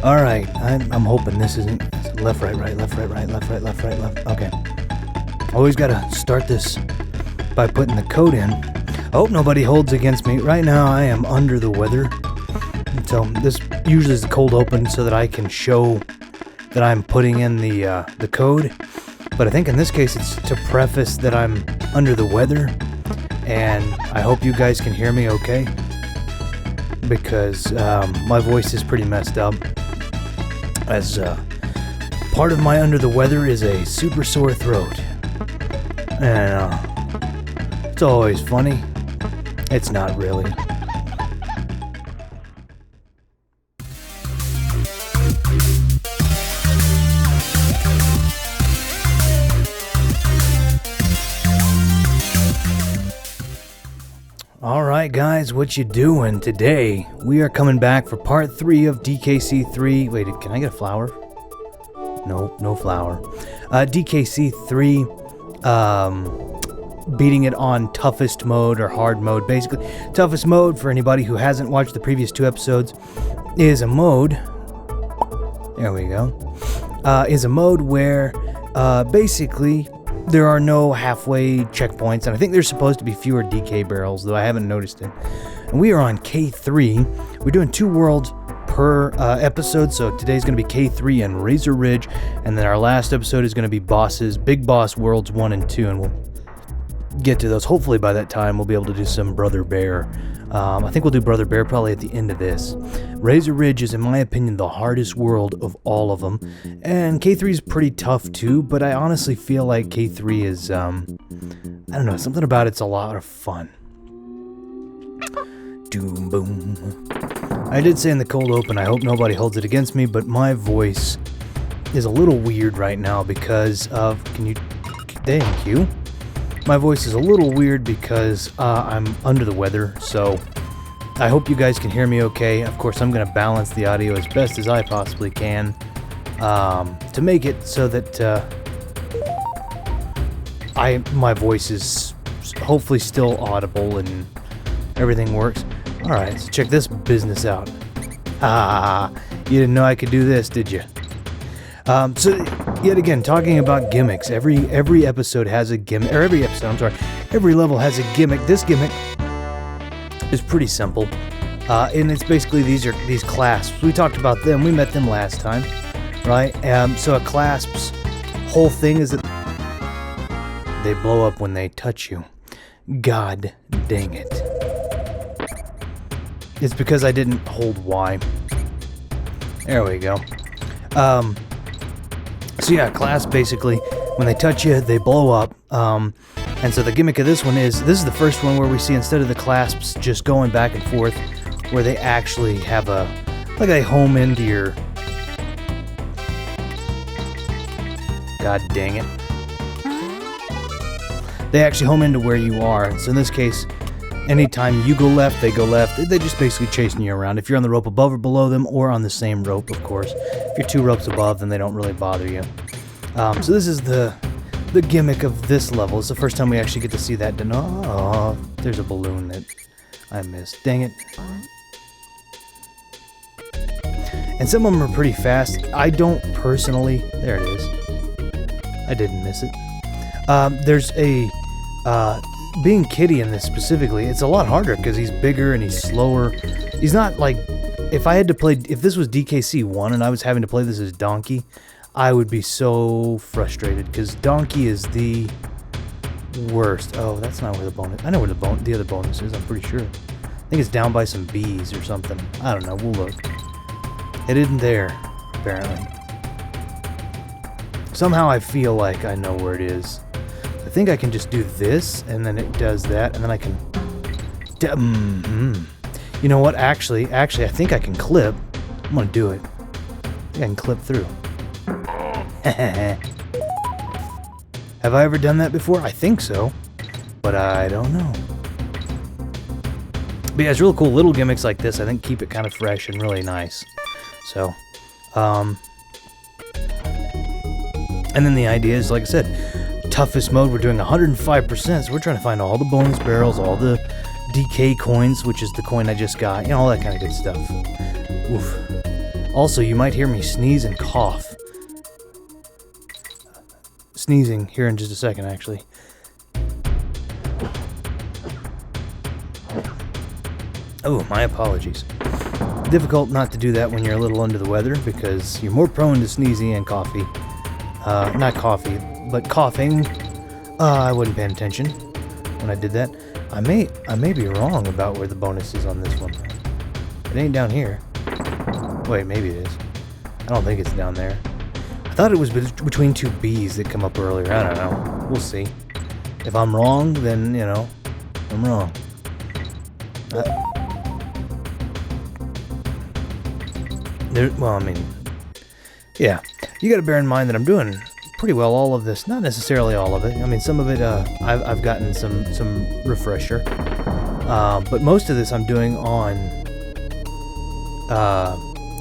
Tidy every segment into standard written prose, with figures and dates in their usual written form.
Alright, I'm hoping this isn't left, right, right, left, right, right, left, right, left, right, left. Okay. Always gotta start this by putting the code in. I hope nobody holds against me. Right now I am under the weather. So this usually is the cold open so that I can show that I'm putting in the code. But I think in this case it's to preface that I'm under the weather. And I hope you guys can hear me okay. Because my voice is pretty messed up. As part of my under the weather is a super sore throat. And it's always funny. It's not really. Alright guys, what you doing? Today, we are coming back for part 3 of DKC3. Wait, can I get a flower? No flower. DKC3, beating it on toughest mode or hard mode. Basically, toughest mode, for anybody who hasn't watched the previous 2 episodes, is a mode, there we go, is a mode where basically there are no halfway checkpoints, and I think there's supposed to be fewer DK barrels, though I haven't noticed it. And we are on K3. We're doing 2 worlds per episode, so today's going to be K3 and Razor Ridge, and then our last episode is going to be bosses, Big Boss Worlds 1 and 2, and we'll get to those. Hopefully by that time we'll be able to do some Brother Bear. I think we'll do Brother Bear probably at the end of this. Razor Ridge is, in my opinion, the hardest world of all of them. And K3 is pretty tough too, but I honestly feel like K3 is, I don't know, something about it's a lot of fun. Doom boom. I did say in the cold open, I hope nobody holds it against me, but my voice is a little weird right now because of, thank you. My voice is a little weird because I'm under the weather, so I hope you guys can hear me okay. Of course, I'm going to balance the audio as best as I possibly can to make it so that my voice is hopefully still audible and everything works. Alright, so check this business out. You didn't know I could do this, did you? So, yet again, talking about gimmicks. Every episode has a gimmick, or every level has a gimmick. This gimmick is pretty simple, and it's basically these clasps. We talked about them. We met them last time, right? So a clasp's whole thing is that they blow up when they touch you. God dang it! It's because I didn't hold Y. There we go. So yeah, clasp basically, when they touch you, they blow up. And so the gimmick of this one is, this is the first one where we see instead of the clasps just going back and forth, where they actually have like they home into your... God dang it. They actually home into where you are. So in this case, anytime you go left, they go left. They're just basically chasing you around. If you're on the rope above or below them, or on the same rope, of course. If you're 2 ropes above, then they don't really bother you. So this is the gimmick of this level. It's the first time we actually get to see that. Oh, there's a balloon that I missed. Dang it. And some of them are pretty fast. I don't personally... There it is. I didn't miss it. There's a... being Kitty in this specifically, it's a lot harder because he's bigger and he's slower. He's not like... If this was DKC1 and I was having to play this as Donkey, I would be so frustrated because Donkey is the worst. Oh, that's not where the bonus... I know where the other bonus is, I'm pretty sure. I think it's down by some bees or something. I don't know, we'll look. It isn't there, apparently. Somehow I feel like I know where it is. I think I can just do this, and then it does that, and then I can... You know what? Actually, I think I can clip. I'm gonna do it. I think I can clip through. Have I ever done that before? I think so, but I don't know. But yeah, it's real cool. Little gimmicks like this, I think, keep it kind of fresh and really nice. So, and then the idea is, like I said, toughest mode, we're doing 105%, so we're trying to find all the bonus barrels, all the DK coins, which is the coin I just got, you know, all that kind of good stuff. Oof. Also, you might hear me sneeze and cough. Sneezing here in just a second, actually. Oh, my apologies. Difficult not to do that when you're a little under the weather because you're more prone to sneezing and coffee. Not coffee, but coughing. I wasn't paying attention when I did that. I may be wrong about where the bonus is on this one. It ain't down here. Wait, maybe it is. I don't think it's down there. I thought it was between two B's that come up earlier. I don't know. We'll see. If I'm wrong, then, you know, I'm wrong. Well, I mean, yeah. You gotta bear in mind that I'm doing pretty well all of this. Not necessarily all of it. I mean, some of it, I've gotten some refresher. But most of this I'm doing on,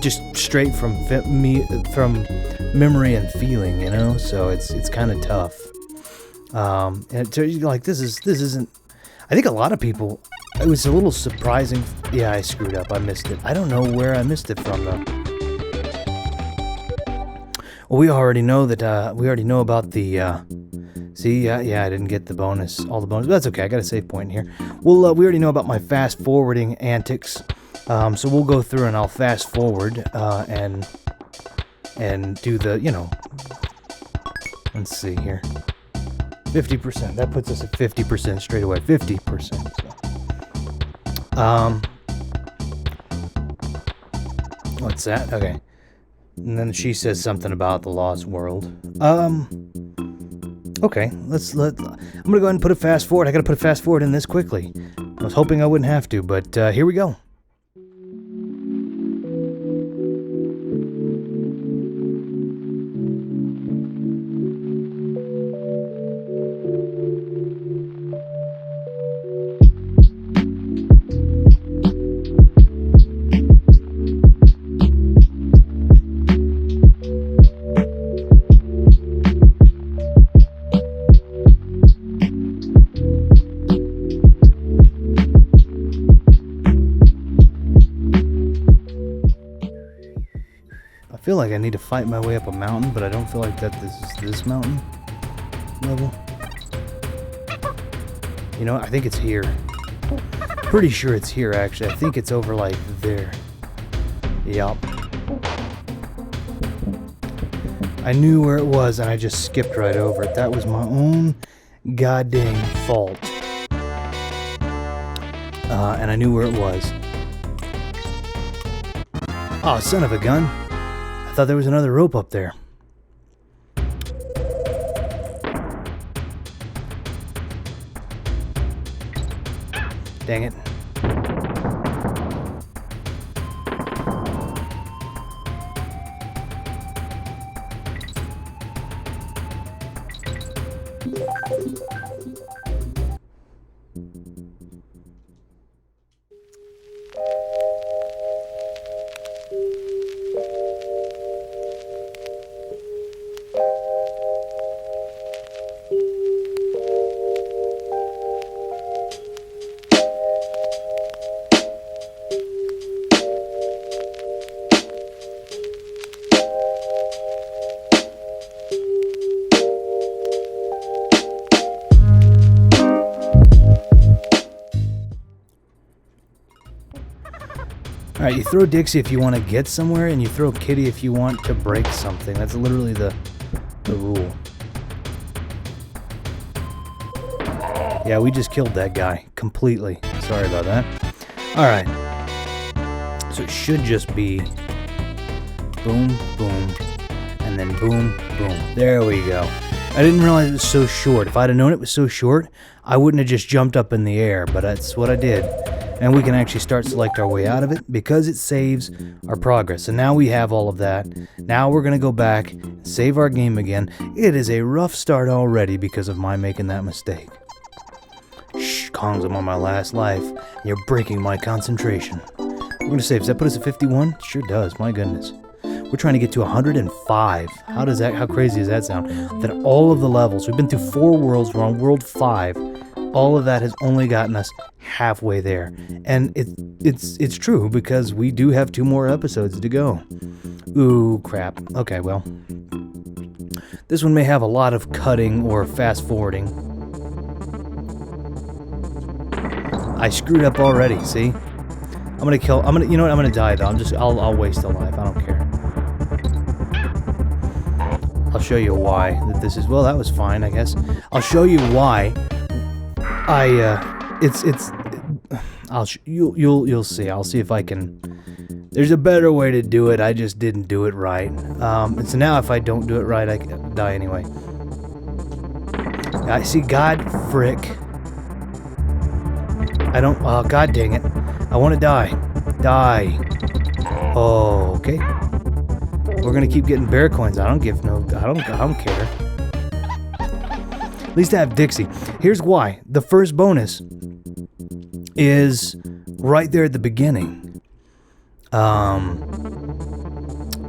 just straight from memory and feeling, you know? So it's kind of tough. And so you're like, this isn't, I think a lot of people, it was a little surprising. Yeah, I screwed up. I missed it. I don't know where I missed it from, though. Well, we already know that, we already know about the, see, yeah, I didn't get the bonus, all the bonus. But that's okay, I got a save point here. Well, we already know about my fast-forwarding antics. So we'll go through and I'll fast-forward, and do the, you know, let's see here. 50%, that puts us at 50% straight away, 50%. So. What's that? Okay. And then she says something about the lost world. Okay, I'm gonna go ahead and put a fast forward. I gotta put a fast forward in this quickly. I was hoping I wouldn't have to, but here we go. I feel like I need to fight my way up a mountain, but I don't feel like that this is this mountain level. You know, I think it's here. Pretty sure it's here, actually. I think it's over, like, there. Yup. I knew where it was, and I just skipped right over it. That was my own goddamn fault. And I knew where it was. Oh, son of a gun. I thought there was another rope up there. Dang it. Alright, you throw Dixie if you want to get somewhere, and you throw Kitty if you want to break something. That's literally the rule. Yeah, we just killed that guy completely. Sorry about that. Alright. So it should just be boom, boom, and then boom, boom. There we go. I didn't realize it was so short. If I'd have known it was so short, I wouldn't have just jumped up in the air, but that's what I did. And we can actually start select our way out of it because it saves our progress. So now we have all of that. Now we're going to go back, save our game again. It is a rough start already because of my making that mistake. Shh, Kongs, I'm on my last life. You're breaking my concentration. We're going to save. Does that put us at 51? It sure does, my goodness. We're trying to get to 105. How crazy does that sound? That all of the levels, we've been through 4 worlds, we're on world 5. all of that has only gotten us halfway there. And it's true, because we do have 2 more episodes to go. Ooh, crap. Okay, well. This one may have a lot of cutting or fast forwarding. I screwed up already, see? You know what, I'm gonna die though. I'll waste a life, I don't care. I'll show you why that this is, well, that was fine, I guess. I'll show you why you'll see. I'll see if I can. There's a better way to do it. I just didn't do it right. And so now if I don't do it right, I die anyway. I see. God frick. I don't. Oh, God dang it. I want to die. Die. Oh, okay. We're gonna keep getting bear coins. I don't care. At least I have Dixie. Here's why. The first bonus is right there at the beginning.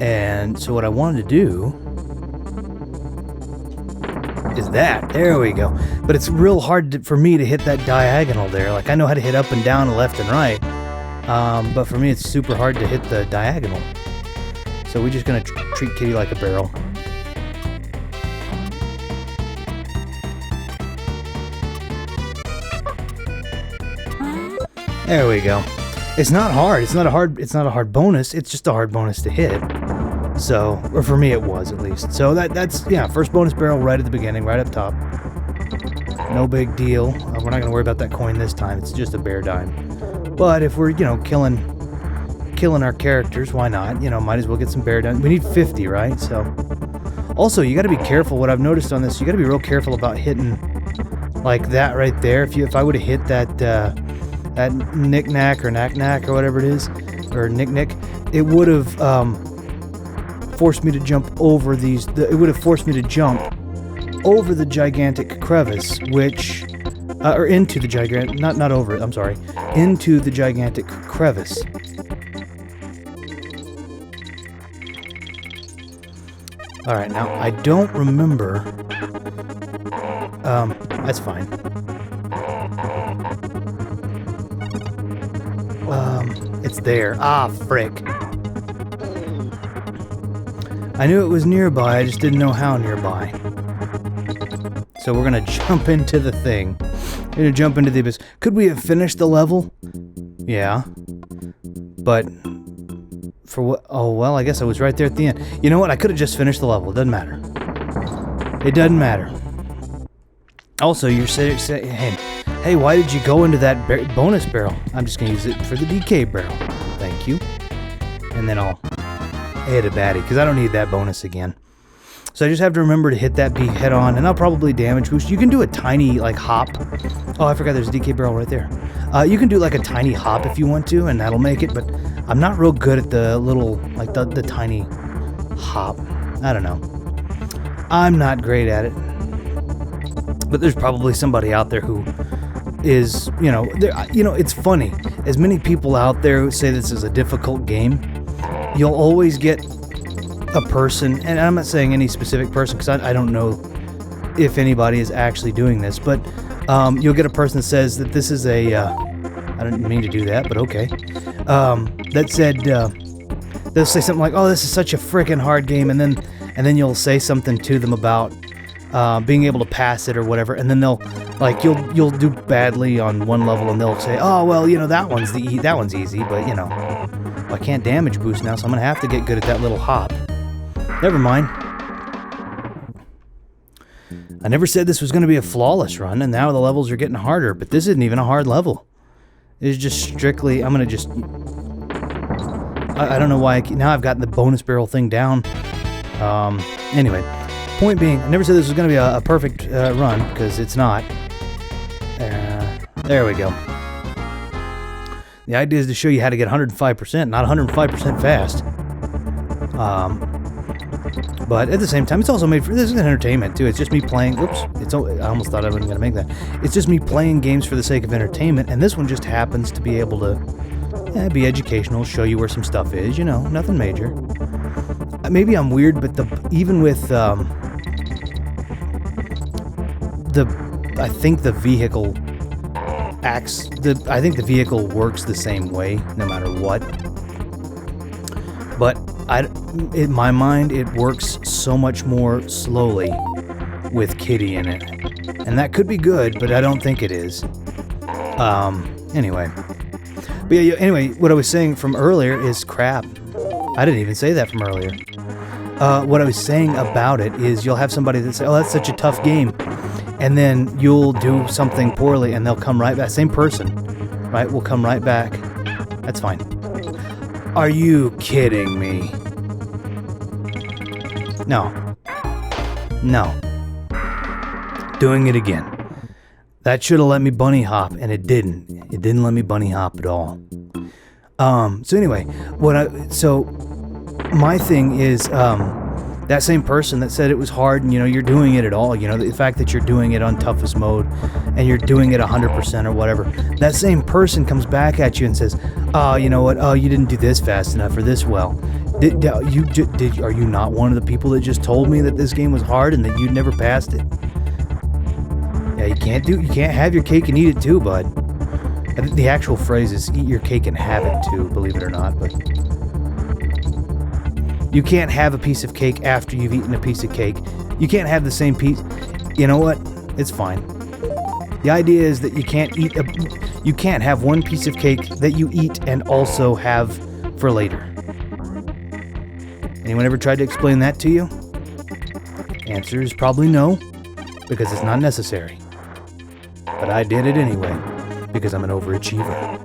And so what I wanted to do is that. There we go. But it's real hard for me to hit that diagonal there. Like, I know how to hit up and down and left and right. But for me, it's super hard to hit the diagonal. So we're just going to treat Kitty like a barrel. There we go. It's not hard. It's not a hard bonus. It's just a hard bonus to hit. So, or for me it was at least. So that's first bonus barrel right at the beginning, right up top. No big deal. We're not going to worry about that coin this time. It's just a bear dime. But if we're, killing our characters, why not? Might as well get some bear dime. We need 50, right? So, also, you got to be careful. What I've noticed on this, you got to be real careful about hitting like that right there. If I would have hit that knick-knack or knack-knack or whatever it is, or nick-nick, it would have forced me to jump over these. It would have forced me to jump over the gigantic crevice, which, or into the gigantic, not over it. I'm sorry, into the gigantic crevice. All right, now I don't remember. That's fine. It's there. Ah, frick. I knew it was nearby, I just didn't know how nearby. So we're gonna jump into the thing. We're gonna jump into the abyss. Could we have finished the level? Yeah. But for what? Oh, well, I guess I was right there at the end. You know what? I could have just finished the level. It doesn't matter. It doesn't matter. Also, you're saying, hey, why did you go into that bonus barrel? I'm just gonna use it for the DK barrel. Thank you. And then I'll hit a baddie, because I don't need that bonus again. So I just have to remember to hit that head on, and I'll probably damage boost. You can do a tiny, hop. Oh, I forgot there's a DK barrel right there. You can do, a tiny hop if you want to, and that'll make it, but I'm not real good at the little, the tiny hop. I don't know. I'm not great at it. But there's probably somebody out there who is, it's funny. As many people out there who say this is a difficult game, you'll always get a person, and I'm not saying any specific person because I don't know if anybody is actually doing this, but you'll get a person that says that this is a, I didn't mean to do that, but okay, that said, they'll say something like, oh, this is such a freaking hard game, and then you'll say something to them about being able to pass it or whatever, and then they'll, you'll do badly on one level, and they'll say, oh, well, that one's easy, but, I can't damage boost now, so I'm going to have to get good at that little hop. Never mind. I never said this was going to be a flawless run, and now the levels are getting harder, but this isn't even a hard level. It's just strictly, I'm going to just, I don't know why, now I've gotten the bonus barrel thing down. Anyway, point being, I never said this was going to be a perfect run, because it's not. There we go. The idea is to show you how to get 105%, not 105% fast. But at the same time, it's also made for, this is entertainment too. It's just me playing, oops, I almost thought I wasn't going to make that. It's just me playing games for the sake of entertainment, and this one just happens to be able to be educational, show you where some stuff is, nothing major. Maybe I'm weird, but even with, I think the vehicle acts. I think the vehicle works the same way, no matter what. But in my mind, it works so much more slowly with Kitty in it, and that could be good, but I don't think it is. Anyway. But yeah, anyway, what I was saying from earlier is crap. I didn't even say that from earlier. What I was saying about it is you'll have somebody that say, oh, that's such a tough game. And then you'll do something poorly and they'll come right back. Same person, right, will come right back. That's fine. Are you kidding me? No. No. Doing it again. That should have let me bunny hop, and it didn't. It didn't let me bunny hop at all. So anyway, my thing is, that same person that said it was hard and, you're doing it at all, the fact that you're doing it on toughest mode and you're doing it 100% or whatever, that same person comes back at you and says, oh, you know what, oh, you didn't do this fast enough or this well. Are you not one of the people that just told me that this game was hard and that you'd never passed it? Yeah, you can't have your cake and eat it too, bud. I think the actual phrase is eat your cake and have it too, believe it or not, but you can't have a piece of cake after you've eaten a piece of cake. You can't have the same piece. You know what? It's fine. The idea is that you can't have one piece of cake that you eat and also have for later. Anyone ever tried to explain that to you? Answer is probably no, because it's not necessary. But I did it anyway, because I'm an overachiever.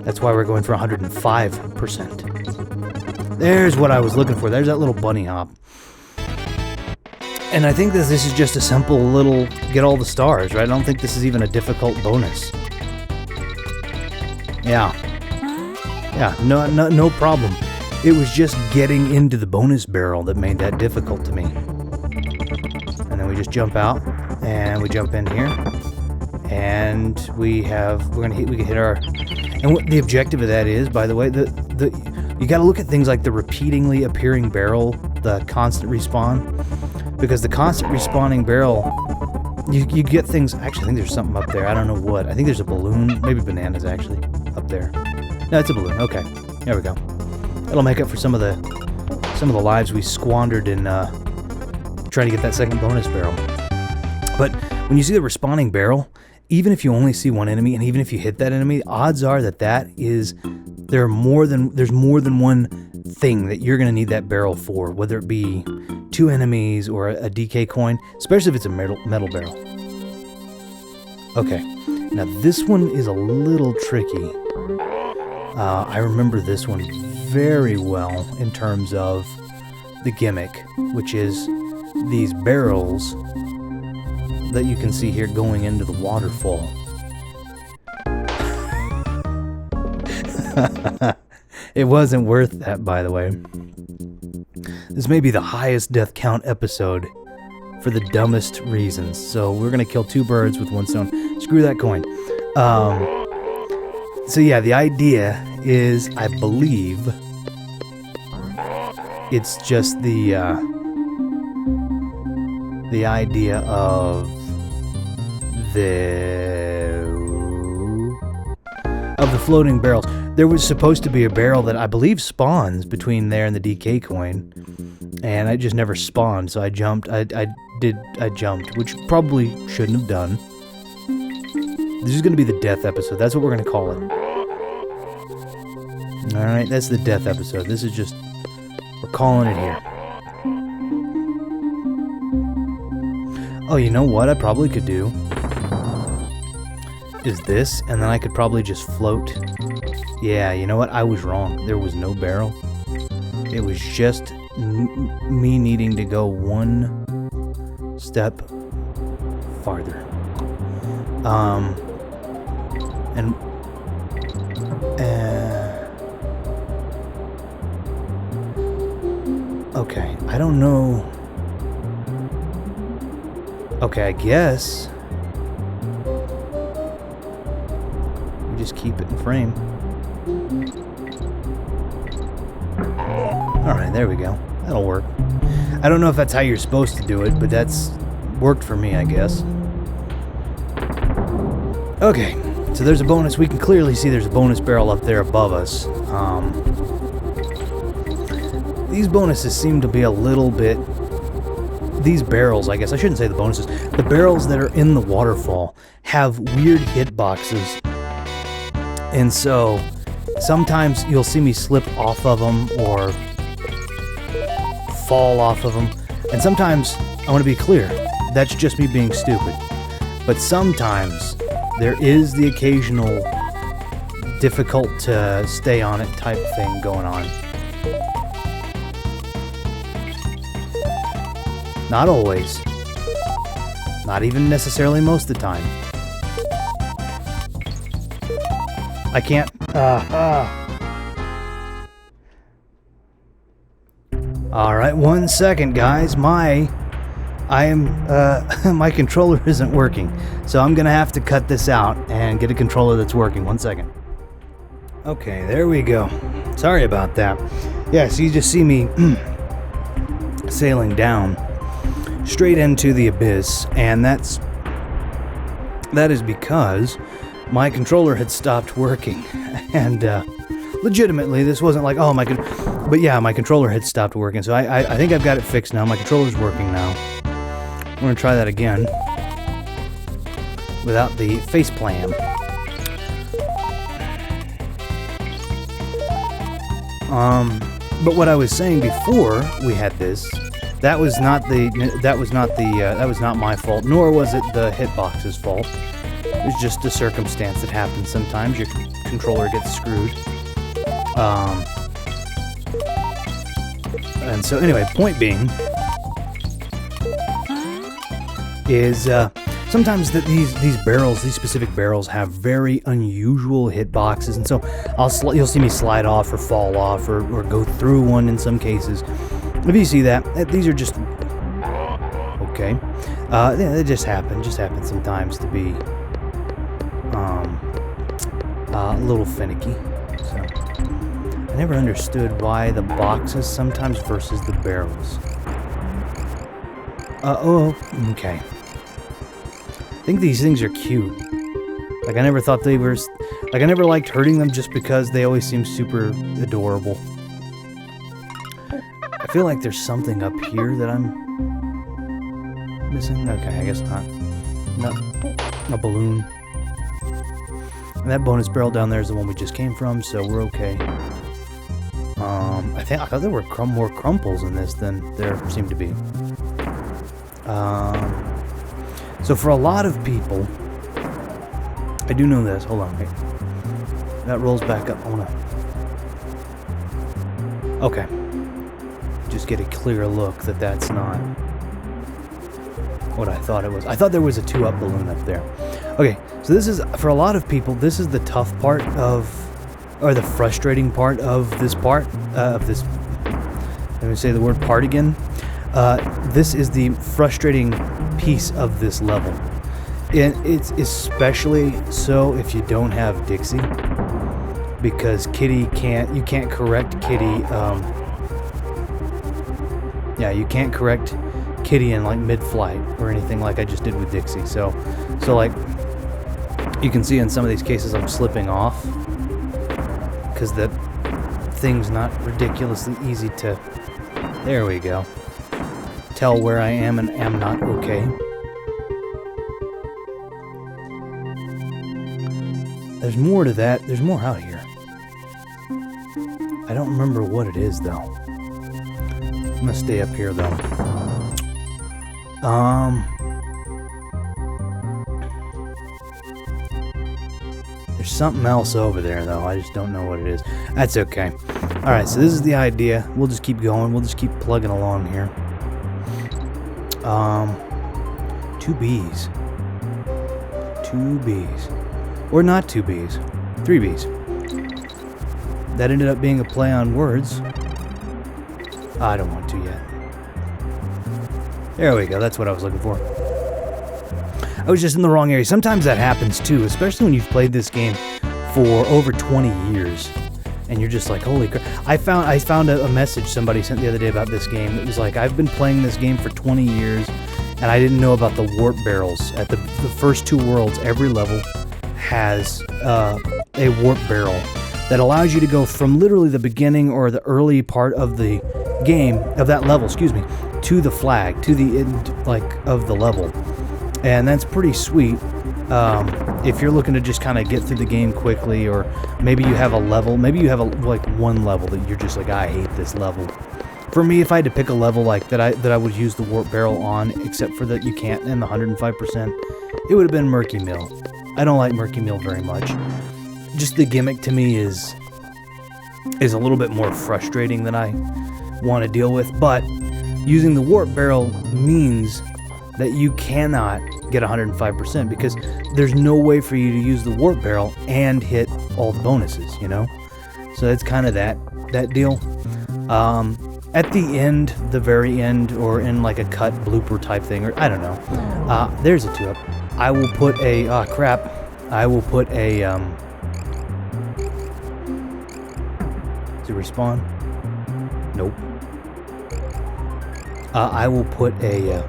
That's why we're going for 105%. There's what I was looking for. There's that little bunny hop. And I think that this is just a simple little get all the stars, right? I don't think this is even a difficult bonus. Yeah. Yeah, no problem. It was just getting into the bonus barrel that made that difficult to me. And then we just jump out, and we jump in here, and we can hit our, and what the objective of that is, by the way, you got to look at things like the repeatingly appearing barrel, the constant respawn, because the constant respawning barrel, you get things. Actually, I think there's something up there. I don't know what. I think there's a balloon, maybe bananas actually up there. No, it's a balloon. Okay, there we go. That'll make up for some of the lives we squandered in trying to get that second bonus barrel. But when you see the respawning barrel, even if you only see one enemy, and even if you hit that enemy, odds are that is there's more than one thing that you're going to need that barrel for, whether it be 2 enemies or a DK coin, especially if it's a metal barrel. Okay, now this one is a little tricky. I remember this one very well in terms of the gimmick, which is these barrels that you can see here going into the waterfall. It wasn't worth that, by the way. This may be the highest death count episode for the dumbest reasons. So we're going to kill 2 birds with 1 stone. Screw that coin. So yeah, the idea is, I believe, it's just the idea of the floating barrels. There was supposed to be a barrel that I believe spawns between there and the DK coin, and I just never spawned, so I jumped. I jumped, which probably shouldn't have done. This is going to be the death episode. That's what we're going to call it. Alright, that's the death episode. This is just, we're calling it here. Oh, you know what I probably could do? Is this, and then I could probably just float. Yeah, you know what? I was wrong. There was no barrel. It was just me needing to go 1 step farther. Okay, I don't know. Okay, I guess we just keep it in frame. Alright, there we go. That'll work. I don't know if that's how you're supposed to do it, but that's worked for me, I guess. Okay, so there's a bonus. We can clearly see there's a bonus barrel up there above us. These bonuses seem to be a little bit... These barrels, I guess, I shouldn't say the bonuses. The barrels that are in the waterfall have weird hitboxes. And so, sometimes you'll see me slip off of them or fall off of them. And sometimes, I want to be clear, that's just me being stupid. But sometimes, there is the occasional difficult to stay on it type thing going on. Not always. Not even necessarily most of the time. I can't... Alright, 1 second, guys. My controller isn't working. So I'm gonna have to cut this out and get a controller that's working. 1 second. Okay, there we go. Sorry about that. Yeah, so you just see me sailing down straight into the abyss, and that is because my controller had stopped working. And legitimately, this wasn't like, oh, but yeah, my controller had stopped working. So I think I've got it fixed now. My controller's working now. I'm going to try that again without the facepalm. But what I was saying before we had this, that was not my fault, nor was it the hitbox's fault. It was just a circumstance that happens sometimes. Your controller gets screwed. And so anyway, point being is sometimes these barrels, these specific barrels, have very unusual hitboxes, and so you'll see me slide off or fall off or go through one in some cases. If you see that, these are just okay. They just happen sometimes to be a little finicky. So I never understood why the boxes sometimes versus the barrels. Okay. I think these things are cute. Like, I never thought they were... Like, I never liked hurting them just because they always seem super adorable. I feel like there's something up here that I'm missing. Okay, I guess not. Not a balloon. And that bonus barrel down there is the one we just came from, so we're okay. I thought there were more crumples in this than there seemed to be. So for a lot of people, I do know this. Hold on, wait. That rolls back up. I wanna... Okay. Just get a clear look that that's not what I thought it was. I thought there was a 2-up balloon up there. Okay, so this is, for a lot of people, this is the tough part of, or the frustrating part of this let me say the word part again. This is the frustrating piece of this level. And it's especially so if you don't have Dixie, because you can't correct Kitty, yeah, you can't correct Kitty in like mid-flight or anything like I just did with Dixie. So like, you can see in some of these cases I'm slipping off because the thing's not ridiculously easy to, there we go, tell where I am and am not okay. There's more to that. There's more out here. I don't remember what it is, though. I'm gonna stay up here, though. There's something else over there, though. I just don't know what it is. That's okay. Alright, so this is the idea. We'll just keep going. We'll just keep plugging along here. 2 bees. 2 bees. Or not 2 bees. 3 bees. That ended up being a play on words. I don't want to yet. There we go. That's what I was looking for. I was just in the wrong area. Sometimes that happens too, especially when you've played this game for over 20 years. And you're just like, holy crap. I found a message somebody sent the other day about this game. It was like, I've been playing this game for 20 years, and I didn't know about the warp barrels. At the first 2 worlds, every level has a warp barrel that allows you to go from literally the beginning or the early part of the game, of that level, to the flag, to the end, like, of the level. And that's pretty sweet. If you're looking to just kind of get through the game quickly, or maybe you have a level, like one level that you're just like, I hate this level. For me, if I had to pick a level like that I would use the warp barrel on, except for that you can't, and the 105%, it would have been Murky Mill. I don't like Murky Mill very much. Just the gimmick to me is a little bit more frustrating than I want to deal with, but using the warp barrel means that you cannot get 105% because there's no way for you to use the warp barrel and hit all the bonuses, you know? So it's kind of that deal. At the end, the very end, or in like a cut blooper type thing, or I don't know. There's a 2-up. I will put a, I will put a, does it respawn? Nope. I will put a,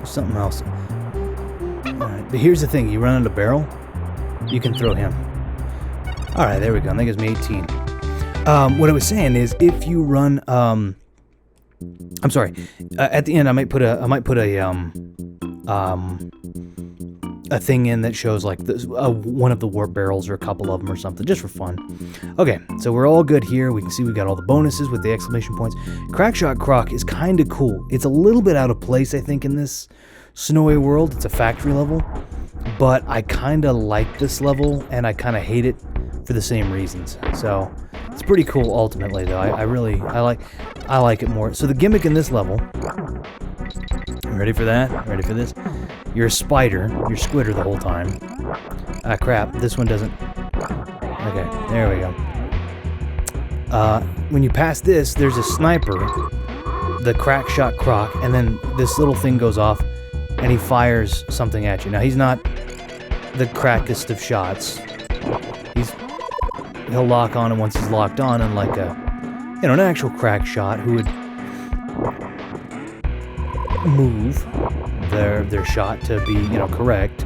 something else. Alright, but here's the thing, you run into barrel, you can throw him. Alright, there we go, that gives me 18. What I was saying is, if you run, I'm sorry, at the end I might put a thing in that shows like this, one of the warp barrels or a couple of them or something, just for fun. Okay, so we're all good here. We can see we got all the bonuses with the exclamation points. Crackshot Croc is kind of cool. It's a little bit out of place, I think, in this snowy world. It's a factory level, but I kind of like this level, and I kind of hate it for the same reasons. So it's pretty cool ultimately, though. I like it more. So the gimmick in this level, ready for that? Ready for this? You're a spider. You're Squitter the whole time. Ah, crap. This one doesn't. Okay, there we go. When you pass this, there's a sniper, the Crackshot Croc, and then this little thing goes off, and he fires something at you. Now, he's not the crackest of shots. He'll lock on, and once he's locked on, unlike an actual crack shot who would move their shot to be, correct.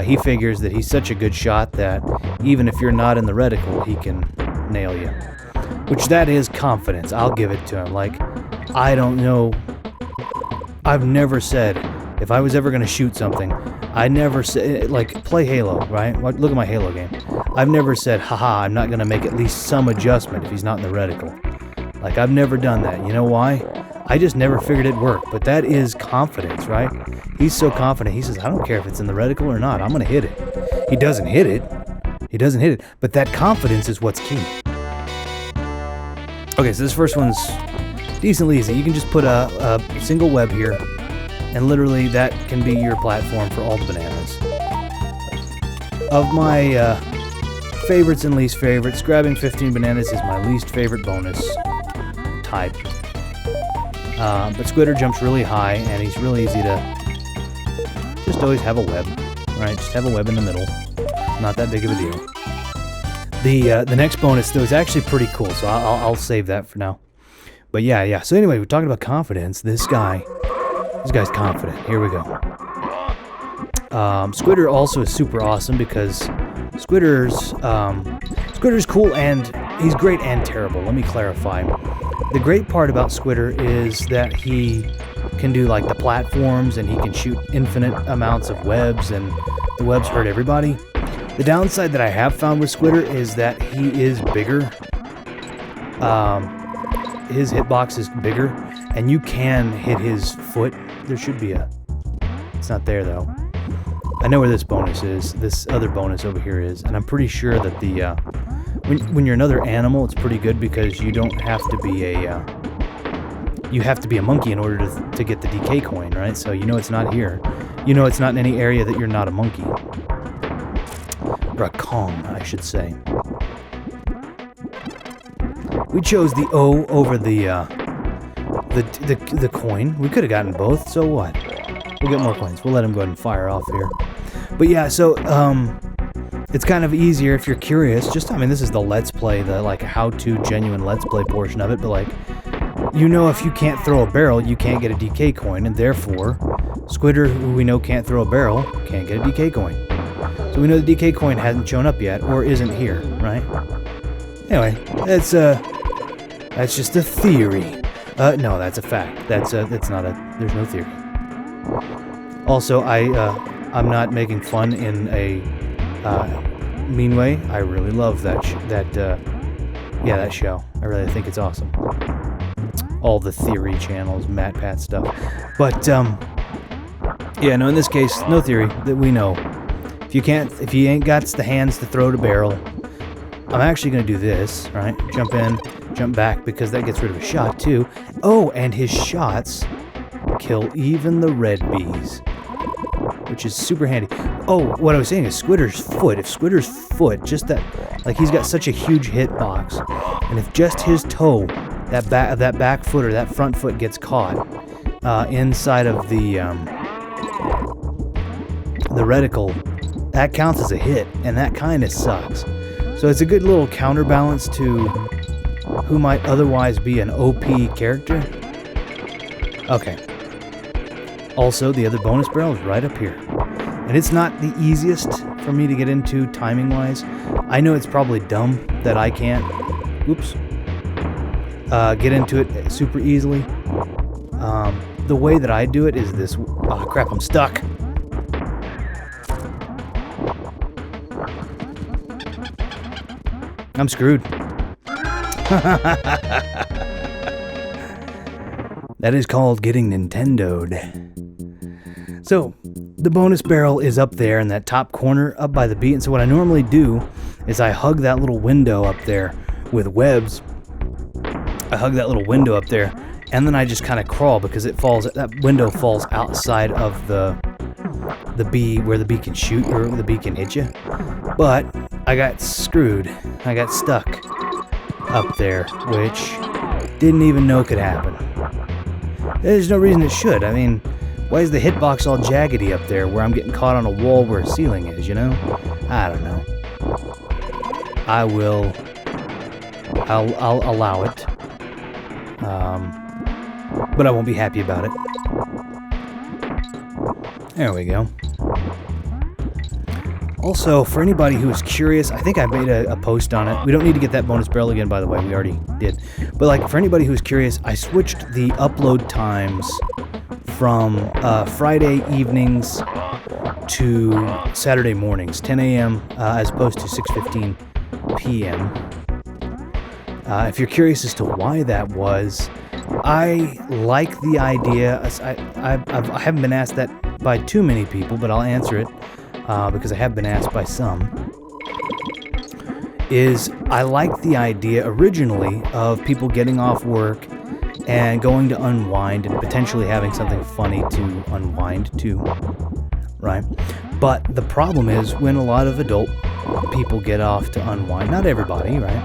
He figures that he's such a good shot that even if you're not in the reticle, he can nail you. Which that is confidence. I'll give it to him. Like, I don't know. I've never said, if I was ever going to shoot something, I never said, like, play Halo, right? Look at my Halo game. I've never said, haha, I'm not going to make at least some adjustment if he's not in the reticle. Like, I've never done that. You know why? I just never figured it'd work. But that is confidence, right? He's so confident. He says, I don't care if it's in the reticle or not. I'm going to hit it. He doesn't hit it. But that confidence is what's key. Okay, so this first one's decently easy. You can just put a single web here, and literally that can be your platform for all the bananas. Of my favorites and least favorites, grabbing 15 bananas is my least favorite bonus type. But Squitter jumps really high, and he's really easy to just always have a web, right? Just have a web in the middle. Not that big of a deal. The next bonus, though, is actually pretty cool, so I'll save that for now. But yeah. So anyway, we're talking about confidence. This guy's confident. Here we go. Squitter also is super awesome because Squitter's cool, and he's great and terrible. Let me clarify. The great part about Squitter is that he can do like the platforms, and he can shoot infinite amounts of webs, and the webs hurt everybody. The downside that I have found with Squitter is that he is bigger. His hitbox is bigger, and you can hit his foot. There should be it's not there though. I know where this bonus is. This other bonus over here is, and I'm pretty sure that the when you're another animal, it's pretty good because you don't have to be you have to be a monkey in order to get the DK coin, right? So you know it's not here. You know it's not in any area that you're not a monkey. Or a Kong, I should say. We chose the O over the coin. We could have gotten both, so what? We'll get more coins. We'll let him go ahead and fire off here. But yeah, so it's kind of easier if you're curious. This is the Let's Play, the like how-to genuine Let's Play portion of it, but like, if you can't throw a barrel, you can't get a DK coin, and therefore Squidder, who we know can't throw a barrel, can't get a DK coin. So we know the DK coin hasn't shown up yet, or isn't here, right? Anyway, that's just a theory. No, that's a fact. That's not a. There's no theory. Also, I'm not making fun in a mean way. I really love that show. I really think it's awesome. All the theory channels, MatPat stuff. But yeah, no. In this case, no theory that we know. If you ain't got the hands to throw the barrel, I'm actually gonna do this. Right? Jump in, jump back, because that gets rid of a shot too. Oh, and his shots kill even the red bees, which is super handy. Oh, what I was saying is Squidder's foot. If Squidder's foot, just that, like, he's got such a huge hitbox, and if just his toe, that back foot or that front foot gets caught inside of the reticle, that counts as a hit, and that kind of sucks. So it's a good little counterbalance to who might otherwise be an OP character. Okay. Also, the other bonus barrel is right up here. And it's not the easiest for me to get into timing-wise. I know it's probably dumb that I can't, get into it super easily. The way that I do it is this. Oh, crap, I'm stuck. I'm screwed. That is called getting Nintendo'd. So, the bonus barrel is up there in that top corner up by the beat. And so what I normally do is I hug that little window up there with webs. I hug that little window up there, and then I just kind of crawl, because that window falls outside of the bee, where the bee can shoot or the bee can hit you. But I got screwed. I got stuck up there, which didn't even know could happen. There's no reason it should. I mean, why is the hitbox all jaggedy up there where I'm getting caught on a wall where a ceiling is, you know? I don't know. I'll allow it. But I won't be happy about it. There we go. Also, for anybody who is curious, I think I made a post on it. We don't need to get that bonus barrel again, by the way. We already did. But like, for anybody who's curious, I switched the upload times from Friday evenings to Saturday mornings, 10 a.m. As opposed to 6:15 p.m. If you're curious as to why that was, I like the idea. I haven't been asked that by too many people, but I'll answer it. Because I have been asked by some, is I like the idea originally of people getting off work and going to unwind and potentially having something funny to unwind to, right? But the problem is when a lot of adult people get off to unwind, not everybody, right?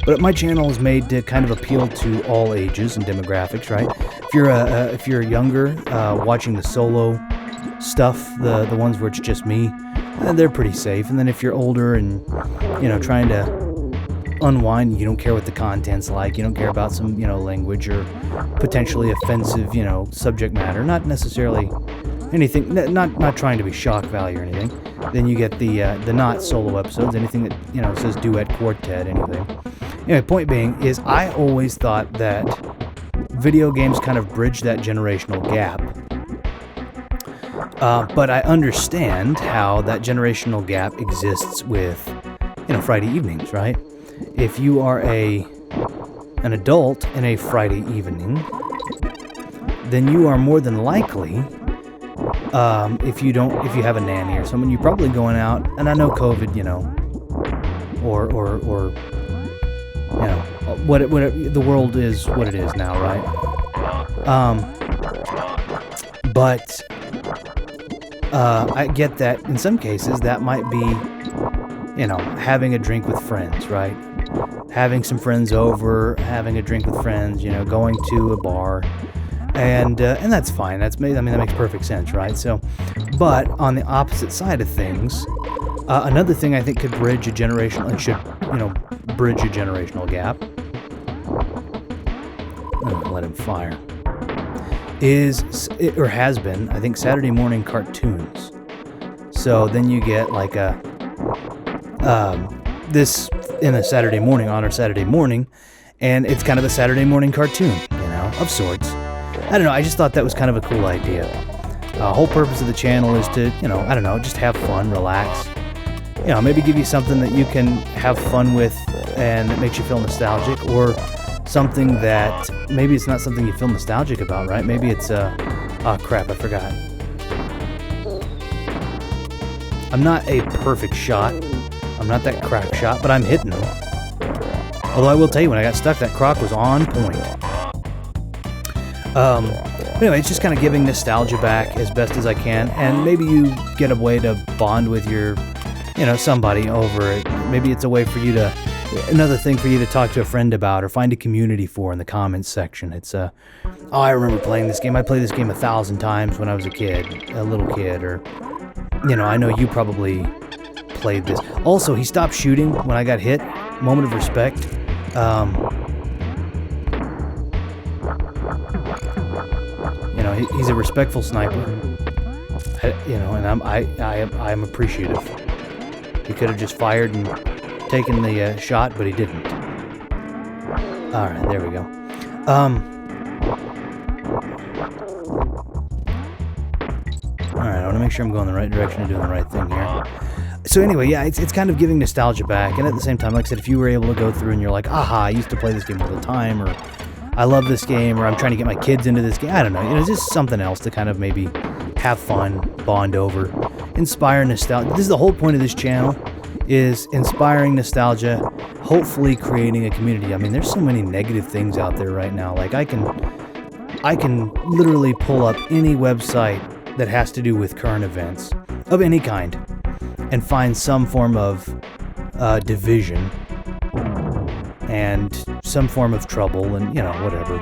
But my channel is made to kind of appeal to all ages and demographics, right? If you're younger, watching the solo stuff, the ones where it's just me, they're pretty safe. And then if you're older and, you know, trying to unwind, you don't care what the content's like, you don't care about some, you know, language or potentially offensive, you know, subject matter, not necessarily anything, not trying to be shock value or anything, then you get the not solo episodes, anything that, you know, says duet, quartet, anything. Anyway, point being is I always thought that video games kind of bridge that generational gap. But I understand how that generational gap exists with, you know, Friday evenings, right? If you are an adult in a Friday evening, then you are more than likely, if you have a nanny or someone, you're probably going out, and I know COVID, you know, or you know, what the world is what it is now, right? But I get that in some cases that might be, you know, having a drink with friends, right? Having some friends over, having a drink with friends, you know, going to a bar, and that's fine. That makes perfect sense, right? So, but on the opposite side of things, another thing I think could bridge a generational and should, you know, bridge a generational gap. I'm gonna let him fire. or has been, I think, Saturday morning cartoons. So then you get like this in a Saturday morning, on a Saturday morning, and it's kind of a Saturday morning cartoon, of sorts. I don't know, I just thought that was kind of a cool idea. The whole purpose of the channel is to, just have fun, relax. Maybe give you something that you can have fun with and that makes you feel nostalgic, or something that maybe it's not something you feel nostalgic about, right? Maybe it's crap, I forgot. I'm not a perfect shot. I'm not that crack shot, but I'm hitting them. Although I will tell you, when I got stuck, that croc was on point. Anyway, it's just kind of giving nostalgia back as best as I can, and maybe you get a way to bond with your, somebody over it. Maybe it's a way for you to, another thing for you to talk to a friend about or find a community for in the comments section. It's I remember playing this game. I played this game 1,000 times when I was a little kid, or, I know you probably played this. Also, he stopped shooting when I got hit. Moment of respect. He's a respectful sniper. And I'm appreciative. He could have just fired and taken the shot, but he didn't. All right, there we go. All right, I want to make sure I'm going the right direction and doing the right thing here. So anyway, yeah, it's kind of giving nostalgia back, and at the same time, like I said, if you were able to go through and you're like, aha, I used to play this game all the time, or I love this game, or I'm trying to get my kids into this game, I don't know, it's just something else to kind of maybe have fun, bond over, inspire nostalgia. This is the whole point of this channel, is inspiring nostalgia, hopefully creating a community. I mean, there's so many negative things out there right now. Like, I can literally pull up any website that has to do with current events of any kind and find some form of division and some form of trouble and, whatever.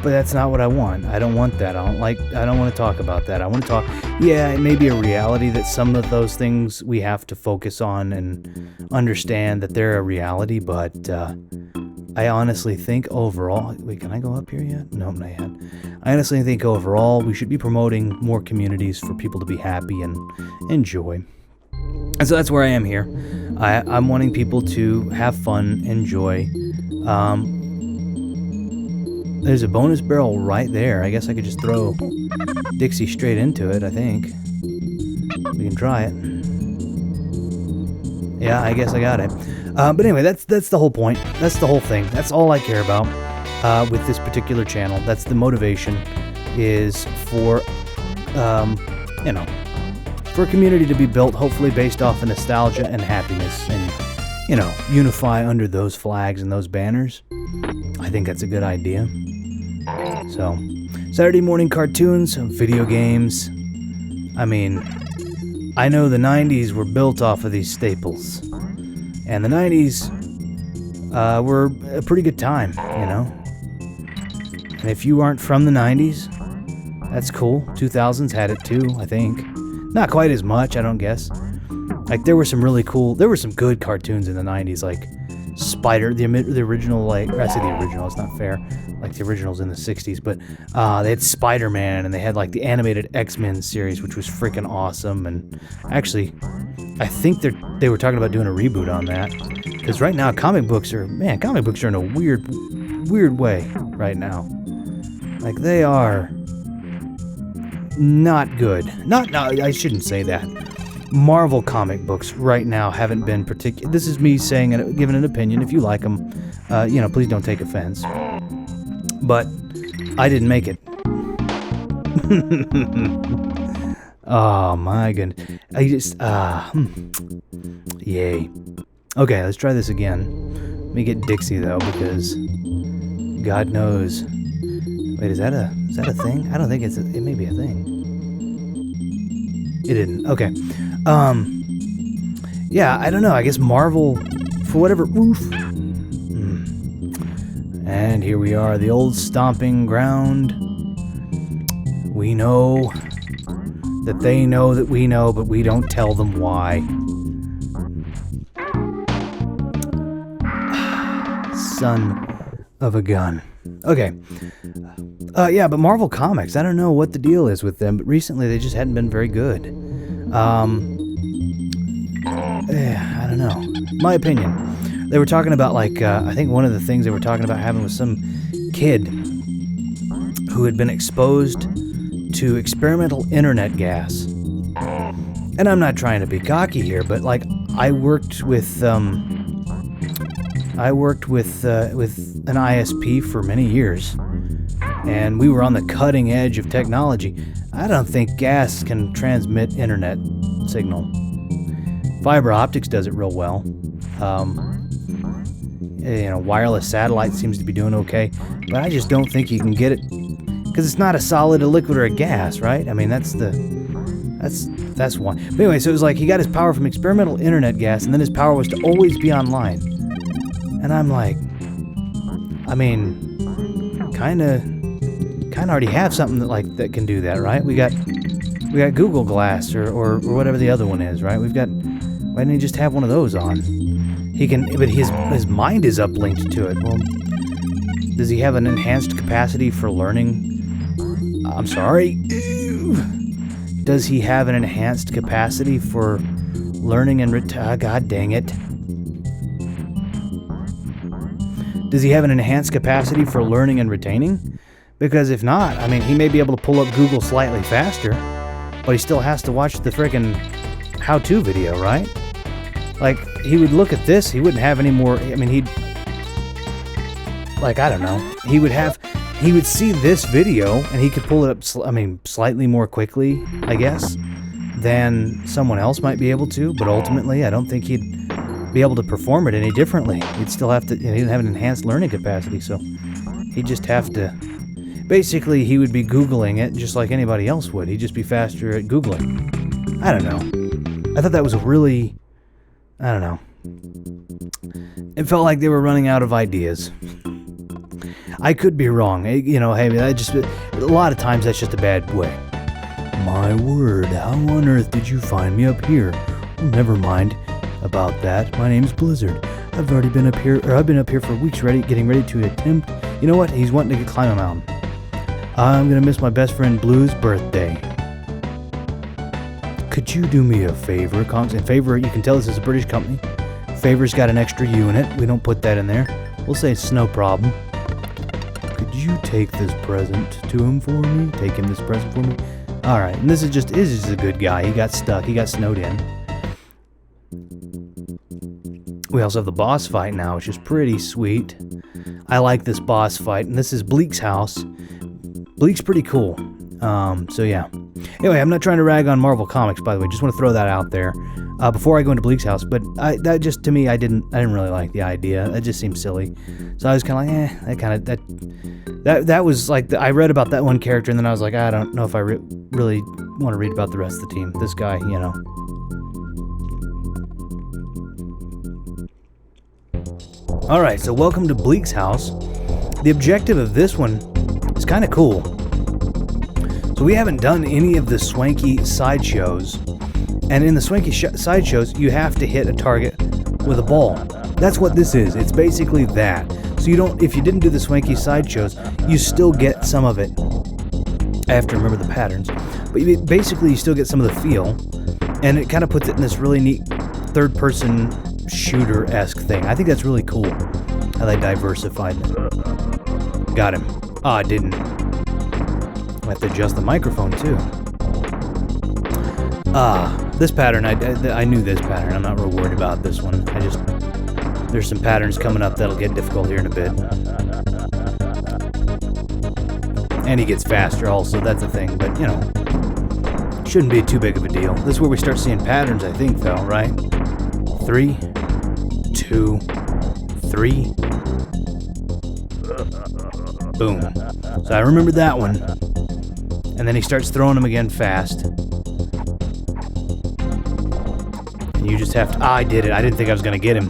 But that's not what I want. I don't want that. I don't want to talk about that. I want to talk, it may be a reality that some of those things we have to focus on and understand that they're a reality, but I honestly think overall, wait, can I go up here yet? No, not yet. I honestly think overall we should be promoting more communities for people to be happy and enjoy. And so that's where I am here. I'm wanting people to have fun, enjoy. There's a bonus barrel right there. I guess I could just throw Dixie straight into it, I think. We can try it. Yeah, I guess I got it. But anyway, that's the whole point. That's the whole thing. That's all I care about with this particular channel. That's the motivation, is for, for a community to be built, hopefully based off of nostalgia and happiness, and, unify under those flags and those banners. I think that's a good idea. So, Saturday morning cartoons, video games. I mean, I know the 90s were built off of these staples. And the 90s were a pretty good time, And if you aren't from the 90s, that's cool. 2000s had it too, I think. Not quite as much, I don't guess. Like, there were some good cartoons in the 90s, like Spider, the original, I say the original, it's not fair. Like, the original's in the 60s, but they had Spider-Man, and they had, like, the animated X-Men series, which was freaking awesome. And actually, I think they were talking about doing a reboot on that, because right now comic books are in a weird way right now. Like, they are not good. No, I shouldn't say that. Marvel comic books right now haven't been particular. This is me saying it, giving an opinion. If you like them, please don't take offense. But I didn't make it. Oh my goodness. I just, yay. Okay, let's try this again. Let me get Dixie though, because God knows. Wait, is that a thing? I don't think it may be a thing. It didn't. Okay. Yeah, I don't know. I guess Marvel, for whatever, And here we are, the old stomping ground. We know that they know that we know, but we don't tell them why. Son of a gun. Okay. Yeah, but Marvel Comics, I don't know what the deal is with them, but recently they just hadn't been very good. I don't know. My opinion. They were talking about, like, I think one of the things they were talking about having was some kid who had been exposed to experimental internet gas. And I'm not trying to be cocky here, but, like, I worked with an ISP for many years, and we were on the cutting edge of technology. I don't think gas can transmit internet signal. Fiber optics does it real well. Wireless satellite seems to be doing okay, but I just don't think you can get it because it's not a solid, a liquid, or a gas, right? I mean, that's one. But anyway, so it was like he got his power from experimental internet gas, and then his power was to always be online. And I'm like, I mean, kind of already have something that can do that, right? We got Google Glass or whatever the other one is, right? Why didn't he just have one of those on? He can, but his mind is uplinked to it. Well, does he have an enhanced capacity for learning? I'm sorry. Does he have an enhanced capacity for learning and God dang it. Does he have an enhanced capacity for learning and retaining? Because if not, I mean, he may be able to pull up Google slightly faster, but he still has to watch the frickin' how-to video, right? Like, he would look at this, he wouldn't have any more, I mean, I don't know, he would see this video, and he could pull it up, slightly more quickly, I guess, than someone else might be able to, but ultimately, I don't think he'd be able to perform it any differently. He'd still have to, he didn't have an enhanced learning capacity, so he'd just have to, basically, he would be Googling it just like anybody else would. He'd just be faster at Googling. I don't know. I thought that was I don't know. It felt like they were running out of ideas. I could be wrong. Hey, a lot of times that's just a bad way. My word, how on earth did you find me up here? Well, never mind about that. My name's Blizzard. I've been up here for weeks getting ready to attempt. You know what? He's wanting to climb a mountain. I'm gonna miss my best friend Blue's birthday. Could you do me a favor? And Favor, you can tell this is a British company. Favor's got an extra U in it. We don't put that in there. We'll say it's no problem. Could you take this present to him for me? Take him this present for me? Alright, and this is just a good guy. He got stuck. He got snowed in. We also have the boss fight now, which is pretty sweet. I like this boss fight, and this is Bleak's house. Bleak's pretty cool. So yeah. Anyway, I'm not trying to rag on Marvel Comics, by the way. Just want to throw that out there before I go into Bleak's house. But that just, to me, I didn't really like the idea. It just seemed silly. So I was kind of like, that was like, I read about that one character, and then I was like, I don't know if I really want to read about the rest of the team. This guy, Alright, so welcome to Bleak's house. The objective of this one is kind of cool. So we haven't done any of the swanky sideshows, and in the swanky sideshows, you have to hit a target with a ball. That's what this is. It's basically that. So if you didn't do the swanky sideshows, you still get some of it. I have to remember the patterns, but basically you still get some of the feel, and it kind of puts it in this really neat third-person shooter-esque thing. I think that's really cool how they diversified it. Got him. I didn't. I have to adjust the microphone too. This pattern, I knew this pattern. I'm not real worried about this one. There's some patterns coming up that'll get difficult here in a bit. And he gets faster also, that's a thing, but shouldn't be too big of a deal. This is where we start seeing patterns, I think, though, right? 3, 2, 3. Boom. So I remember that one. And then he starts throwing them again fast. And you just have to... I did it. I didn't think I was going to get him.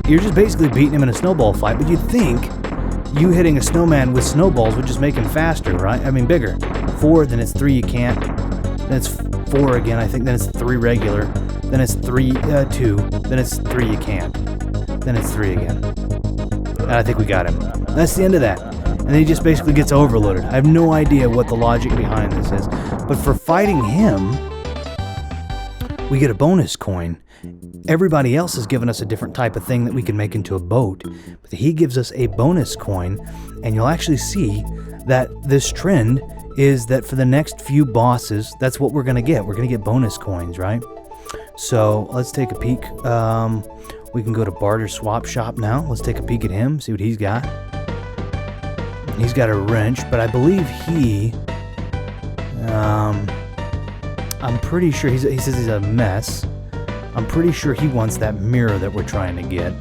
You're just basically beating him in a snowball fight, but you'd think you hitting a snowman with snowballs would just make him faster, right? I mean, bigger. 4, then it's 3, you can't. Then it's 4 again, I think. Then it's 3 regular. Then it's 3, 2. Then it's 3, you can't. Then it's 3 again. And I think we got him. That's the end of that. and then he just basically gets overloaded. I have no idea what the logic behind this is. But for fighting him, we get a bonus coin. Everybody else has given us a different type of thing that we can make into a boat. But he gives us a bonus coin, and you'll actually see that this trend is that for the next few bosses, that's what we're going to get. We're going to get bonus coins, right? So let's take a peek. We can go to Barter Swap Shop now. Let's take a peek at him, see what he's got. He's got a wrench, but I believe he... I'm pretty sure he says he's a mess. I'm pretty sure he wants that mirror that we're trying to get.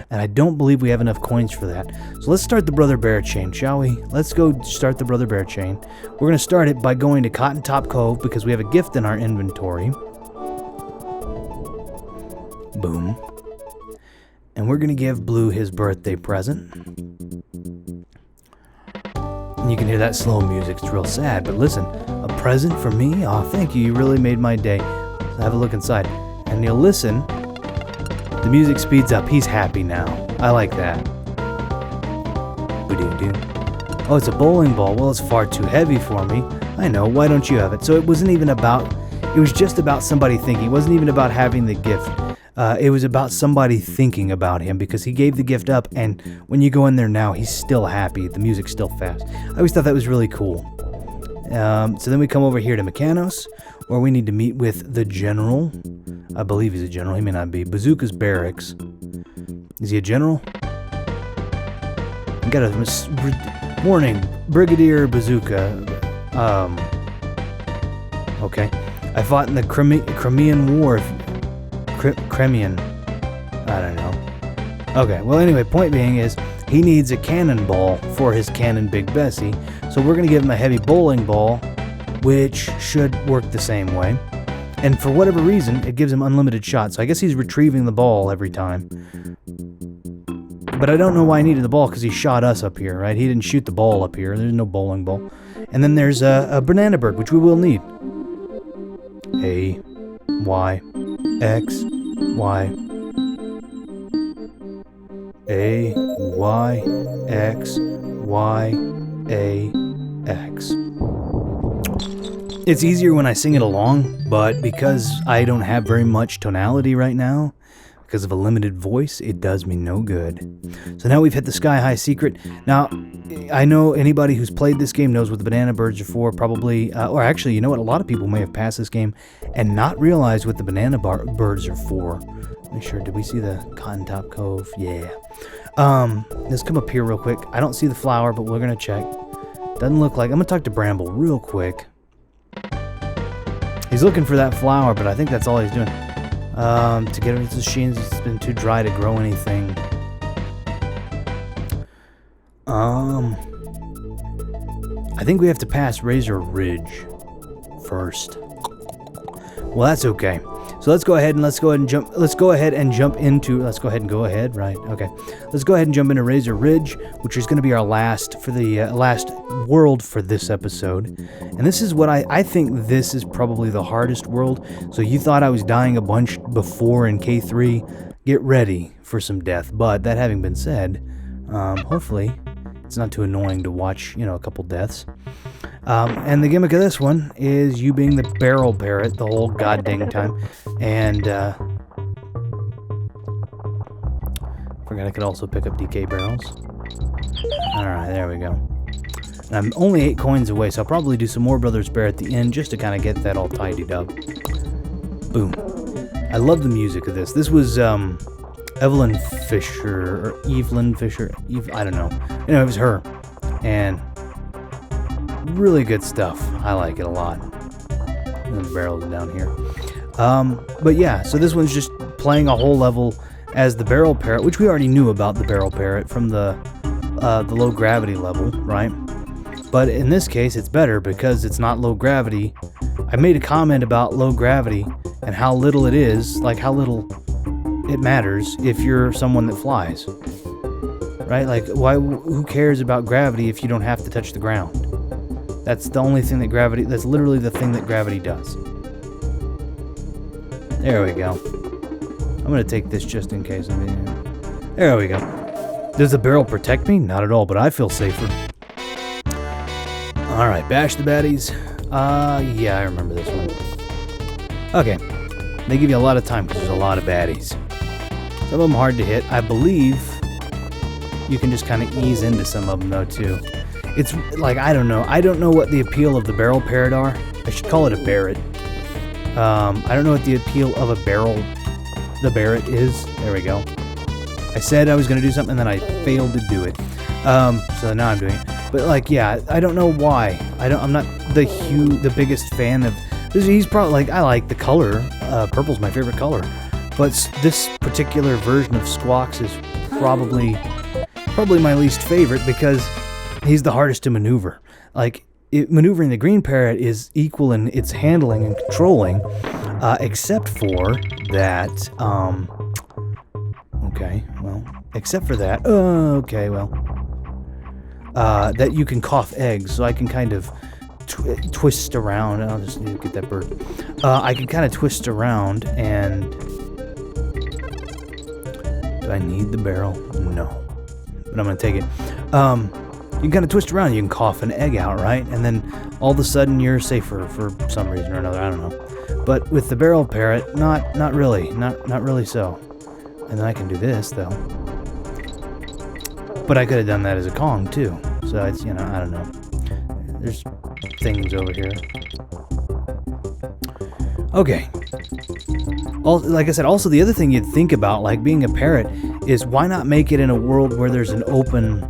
And I don't believe we have enough coins for that. So let's start the Brother Bear chain, shall we? Let's go start the Brother Bear chain. We're going to start it by going to Cotton Top Cove because we have a gift in our inventory. Boom. And we're going to give Blue his birthday present. And you can hear that slow music. It's real sad. But listen, a present for me? Oh, thank you. You really made my day. So have a look inside. And you'll listen. The music speeds up. He's happy now. I like that. Oh, it's a bowling ball. Well, it's far too heavy for me. I know. Why don't you have it? So it wasn't even about... It was just about somebody thinking. It wasn't even about having the gift. It was about somebody thinking about him because he gave the gift up, and when you go in there now, he's still happy. The music's still fast. I always thought that was really cool. So then we come over here to Mechanos, where we need to meet with the General. I believe he's a general. He may not be. Bazooka's Barracks. Is he a general? Got a warning. Brigadier Bazooka. Okay. I fought in the Crimean War. Crimean. I don't know. Okay. Well, anyway, point being is he needs a cannonball for his cannon Big Bessie. So we're going to give him a heavy bowling ball, which should work the same way. And for whatever reason, it gives him unlimited shots. So I guess he's retrieving the ball every time. But I don't know why I needed the ball, because he shot us up here, right? He didn't shoot the ball up here. There's no bowling ball. And then there's a banana bird, which we will need. A, Y, X, Y. A, Y, X, Y, A, X. It's easier when I sing it along, but because I don't have very much tonality right now, because of a limited voice, it does me no good. So now we've hit the Sky High Secret. Now, I know anybody who's played this game knows what the banana birds are for, probably, or actually, you know what, a lot of people may have passed this game and not realized what the banana birds are for. Make sure, did we see the Cotton Top Cove? Yeah. Let's come up here real quick. I don't see the flower, but we're going to check. Doesn't look like, I'm going to talk to Bramble real quick. He's looking for that flower, but I think that's all he's doing. To get rid of the machines, it's been too dry to grow anything. I think we have to pass Razor Ridge first. Well, that's okay. So let's go ahead and jump into Razor Ridge, which is going to be our last world for this episode. And this is what I think this is probably the hardest world. So you thought I was dying a bunch before in K3, get ready for some death. But that having been said, hopefully it's not too annoying to watch, a couple deaths. And the gimmick of this one is you being the barrel parrot the whole goddamn time. And, forgot I could also pick up DK barrels. Alright, there we go. And I'm only 8 coins away, so I'll probably do some more Brothers Bear at the end just to kind of get that all tidied up. Boom. I love the music of this. This was, Evelyn Fisher, or Evelyn Fisher, I don't know. Anyway, it was her. And really good stuff. I like it a lot. And the barrels down here. But yeah, so this one's just playing a whole level as the barrel parrot, which we already knew about the barrel parrot from the low gravity level, right? But in this case, it's better because it's not low gravity. I made a comment about low gravity and how little it is, like how little it matters if you're someone that flies, right? Like, who cares about gravity if you don't have to touch the ground? That's the only thing that that's literally the thing that gravity does. There we go. I'm going to take this just in case. There we go. Does the barrel protect me? Not at all, but I feel safer. Alright, bash the baddies. Yeah, I remember this one. Okay. They give you a lot of time because there's a lot of baddies. Some of them hard to hit. I believe you can just kind of ease into some of them, though, too. It's like, I don't know. I don't know what the appeal of the barrel parrot are. I should call it a Barrett. I don't know what the appeal of a the Barrett is. There we go. I said I was going to do something, and then I failed to do it. So now I'm doing it. But, like, yeah, I don't know why. I'm not the biggest fan of... He's probably, like, I like the color. Purple's my favorite color. But this particular version of Squawks is probably my least favorite because he's the hardest to maneuver. Like, maneuvering the green parrot is equal in its handling and controlling, except for that, okay, well, except for that, okay, well, that you can cough eggs, so I can kind of twist around. I'll just need to get that bird. I can kind of twist around, and do I need the barrel? No, but I'm gonna take it. You can kind of twist around. You can cough an egg out, right? And then all of a sudden you're safer for some reason or another. I don't know. But with the barrel parrot, not really so. And then I can do this though. But I could have done that as a Kong too. So it's, you know, I don't know. There's things over here. Okay. Like I said, also the other thing you'd think about, like being a parrot, is why not make it in a world where there's an open,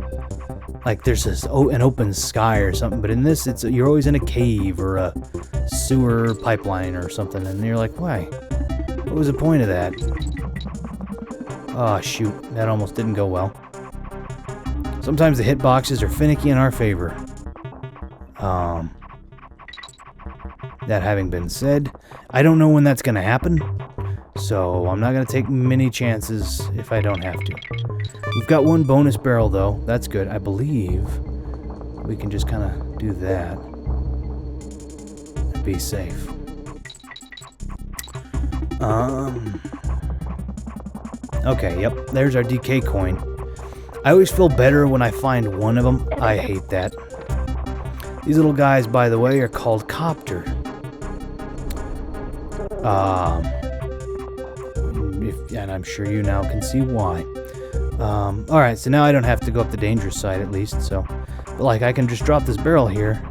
like there's an open sky or something. But in this, you're always in a cave or a sewer pipeline or something, and you're like, why? What was the point of that? Oh shoot, that almost didn't go well. Sometimes the hitboxes are finicky in our favor. That having been said, I don't know when that's going to happen, so I'm not going to take many chances if I don't have to. We've got one bonus barrel, though. That's good. I believe we can just kind of do that and be safe. Okay, yep. There's our DK coin. I always feel better when I find one of them. I hate that. These little guys, by the way, are called copter. And I'm sure you now can see why. Alright, so now I don't have to go up the dangerous side, at least, so... But, like, I can just drop this barrel here.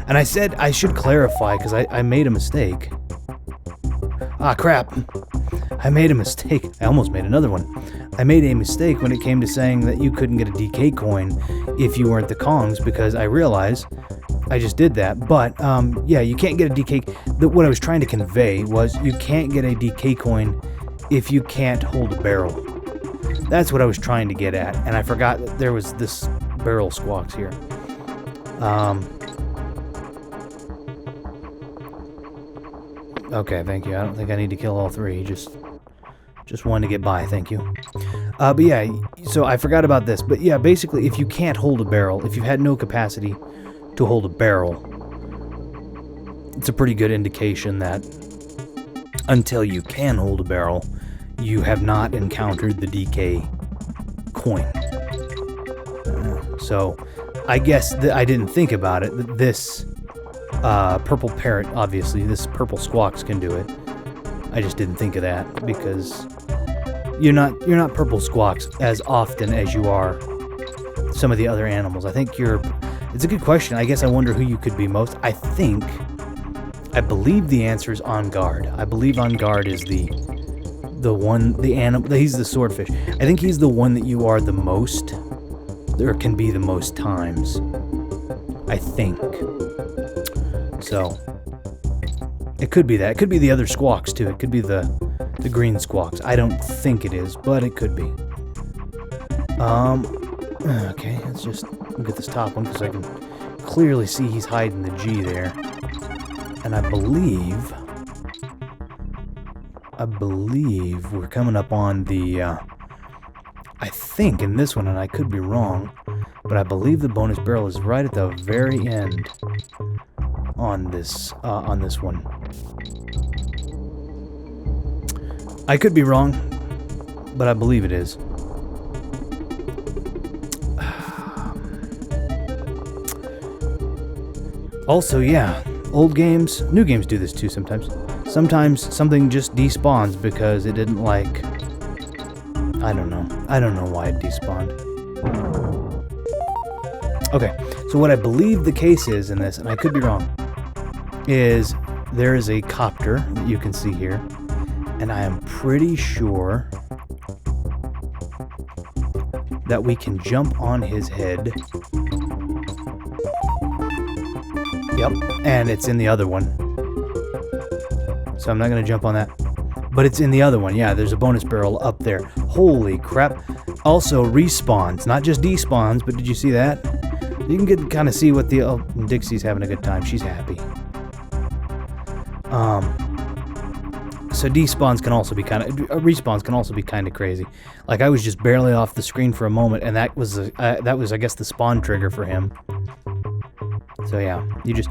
And I said I should clarify, because I made a mistake. Ah, crap. I made a mistake. I almost made another one. I made a mistake when it came to saying that you couldn't get a DK coin if you weren't the Kongs, because I realized I just did that. But, yeah, you can't get a DK... What I was trying to convey was you can't get a DK coin if you can't hold a barrel. That's what I was trying to get at, and I forgot that there was this barrel Squawks here. Okay, thank you. I don't think I need to kill all three. Just one to get by, thank you. But yeah, so I forgot about this. But yeah, basically, if you can't hold a barrel, if you've had no capacity to hold a barrel, it's a pretty good indication that until you can hold a barrel, you have not encountered the DK coin. So, I guess I didn't think about it, but this purple parrot, obviously, this purple Squawks can do it. I just didn't think of that, because you're not purple Squawks as often as you are some of the other animals. I think it's a good question. I guess I wonder who you could be most. I believe the answer is On Guard. I believe On Guard is the animal. He's the swordfish. I think he's the one that you are the most, or can be the most times. I think. So, it could be that. It could be the other Squawks, too. It could be the green Squawks. I don't think it is, but it could be. Okay, let's just get this top one, because I can clearly see he's hiding the G there. And I believe we're coming up on the, I think in this one, and I could be wrong, but I believe the bonus barrel is right at the very end on this one. I could be wrong, but I believe it is. Also, yeah, old games, new games do this too sometimes. Sometimes something just despawns because it didn't like... I don't know. I don't know why it despawned. Okay, so what I believe the case is in this, and I could be wrong, is there is a copter that you can see here, and I am pretty sure that we can jump on his head. Yep, and it's in the other one. So I'm not going to jump on that. But it's in the other one. Yeah, there's a bonus barrel up there. Holy crap. Also respawns, not just despawns, but did you see that? You can kind of see what the... Oh, Dixie's having a good time. She's happy. So despawns can also be kind of... respawns can also be kind of crazy. Like, I was just barely off the screen for a moment, and that was, I guess, the spawn trigger for him. So yeah, these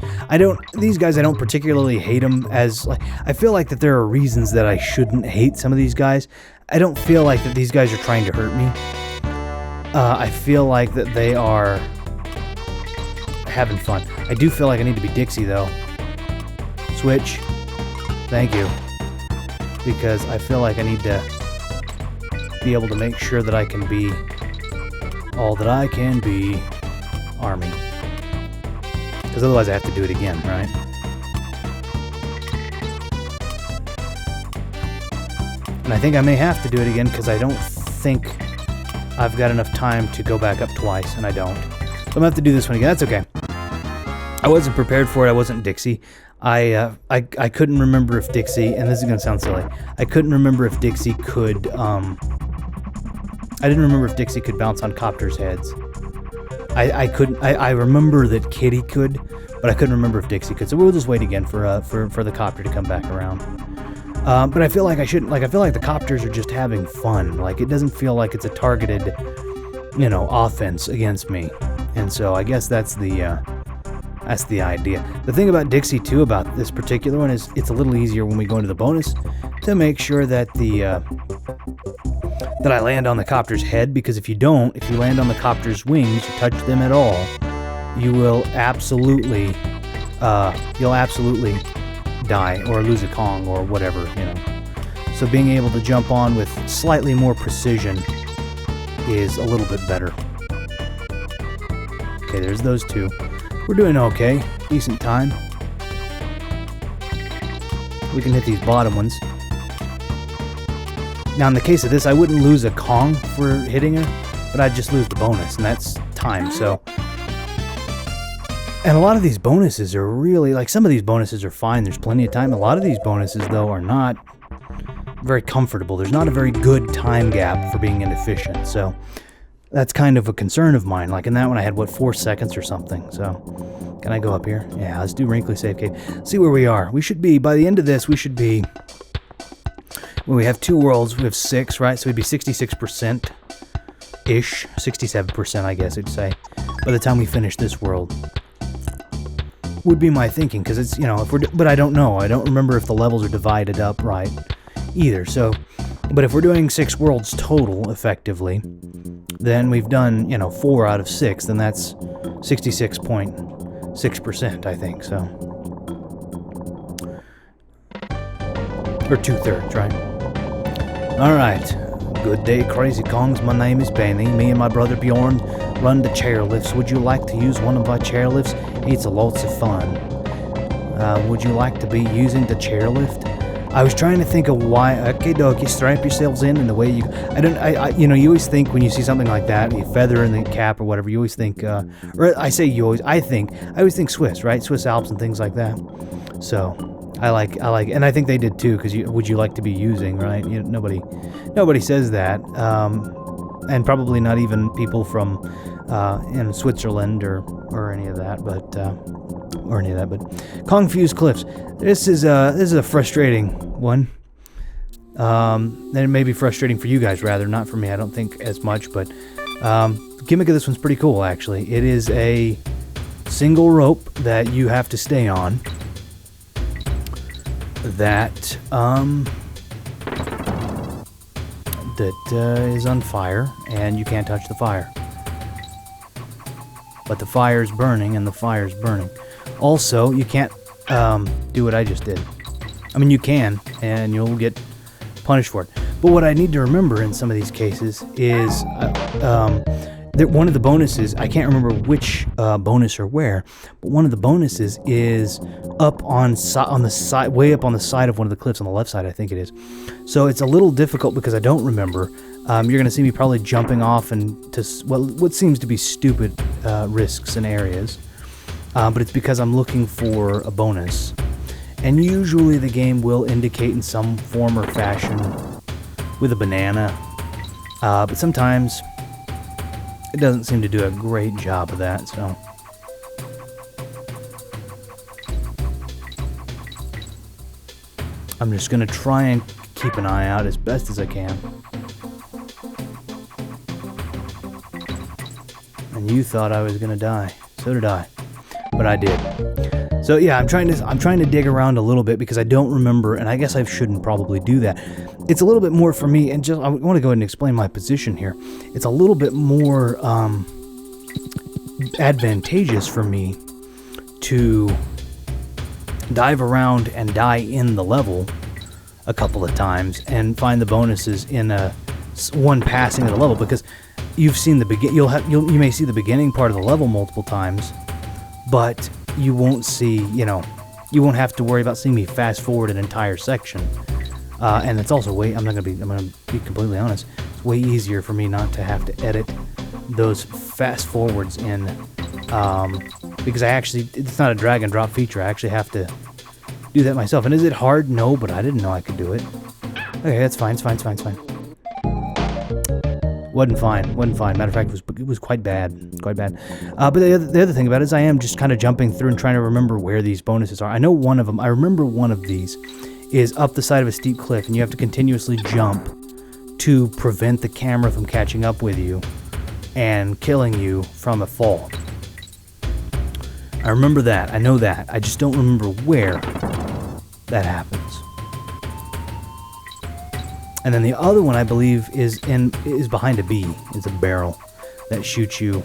guys, I don't particularly hate them as, like, I feel like that there are reasons that I shouldn't hate some of these guys. I don't feel like that these guys are trying to hurt me. I feel like that they are having fun. I do feel like I need to be Dixie, though. Switch. Thank you. Because I feel like I need to be able to make sure that I can be all that I can be Army. Because otherwise I have to do it again, right? And I think I may have to do it again because I don't think I've got enough time to go back up twice, and I don't. So I'm going to have to do this one again. That's okay. I wasn't prepared for it. I wasn't Dixie. I couldn't remember if Dixie, and this is going to sound silly, I couldn't remember if Dixie could, I didn't remember if Dixie could bounce on copters' heads. I remember that Kitty could, but I couldn't remember if Dixie could. So we'll just wait again for the copter to come back around. But I feel like I shouldn't. Like, I feel like the copters are just having fun. Like, it doesn't feel like it's a targeted, offense against me. And so I guess that's the idea. The thing about Dixie too, about this particular one, is it's a little easier when we go into the bonus to make sure that that I land on the copter's head, because if you land on the copter's wings, you touch them at all, you will absolutely, you'll absolutely die or lose a Kong or whatever, So being able to jump on with slightly more precision is a little bit better. Okay, there's those two. We're doing okay. Decent time. We can hit these bottom ones. Now, in the case of this, I wouldn't lose a Kong for hitting her, but I'd just lose the bonus, and that's time, so... And a lot of these bonuses are really... Like, some of these bonuses are fine, there's plenty of time. A lot of these bonuses, though, are not very comfortable. There's not a very good time gap for being inefficient, so... That's kind of a concern of mine. Like, in that one, I had, 4 seconds or something, so... Can I go up here? Yeah, let's do Wrinkly Save Cave. See where we are. We should be, by the end of this, we should be... When we have 2 worlds, we have 6, right? So we'd be 66%-ish. 67%, I guess I'd say. By the time we finish this world. Would be my thinking, because it's, but I don't know. I don't remember if the levels are divided up right either. So, but if we're doing 6 worlds total, effectively, then we've done, 4 out of 6, then that's 66.6%, I think, so. Or 2/3, right? Alright. Good day, Crazy Kongs. My name is Benny. Me and my brother Bjorn run the chairlifts. Would you like to use one of our chairlifts? It's a lots of fun. Would you like to be using the chairlift? I was trying to think of why. Okay, dokie, strap yourselves in, and the way you you always think when you see something like that, you feather in the cap or whatever, you always think, I always think Swiss, right? Swiss Alps and things like that. So, I like, and I think they did too, because would you like to be using, right? Nobody says that, and probably not even people from, in Switzerland or any of that, but Confused Cliffs. This is a frustrating one. And it may be frustrating for you guys, rather, not for me. I don't think as much, but the gimmick of this one's pretty cool, actually. It is a single rope that you have to stay on. That is on fire, and you can't touch the fire. But the fire's burning, and the fire's burning. Also, you can't do what I just did. I mean, you can, and you'll get punished for it. But what I need to remember in some of these cases is that one of the bonuses, I can't remember which bonus or where, but one of the bonuses is up on the side, way up on the side of one of the cliffs on the left side, I think it is. So it's a little difficult because I don't remember. You're going to see me probably jumping off into what seems to be stupid risks and areas. But it's because I'm looking for a bonus. And usually the game will indicate in some form or fashion with a banana. But sometimes it doesn't seem to do a great job of that, so. I'm just going to try and keep an eye out as best as I can. And you thought I was going to die. So did I. But I did. So yeah, I'm trying to dig around a little bit because I don't remember, and I guess I shouldn't probably do that. It's a little bit more for me, and just I want to go ahead and explain my position here. It's a little bit more advantageous for me to dive around and die in the level a couple of times and find the bonuses in one passing of the level, because you've seen you may see the beginning part of the level multiple times, but you won't see, you won't have to worry about seeing me fast forward an entire section. And it's also I'm gonna be completely honest, it's way easier for me not to have to edit those fast forwards in, because it's not a drag and drop feature. I actually have to do that myself. And is it hard? No, but I didn't know I could do it. Okay, that's fine. It's fine. Wasn't fine. Matter of fact, it was quite bad. But the other thing about it is I am just kind of jumping through and trying to remember where these bonuses are. I know one of them. I remember one of these is up the side of a steep cliff, and you have to continuously jump to prevent the camera from catching up with you and killing you from a fall. I remember that. I know that. I just don't remember where that happens. And then the other one, I believe, is behind a bee. It's a barrel that shoots you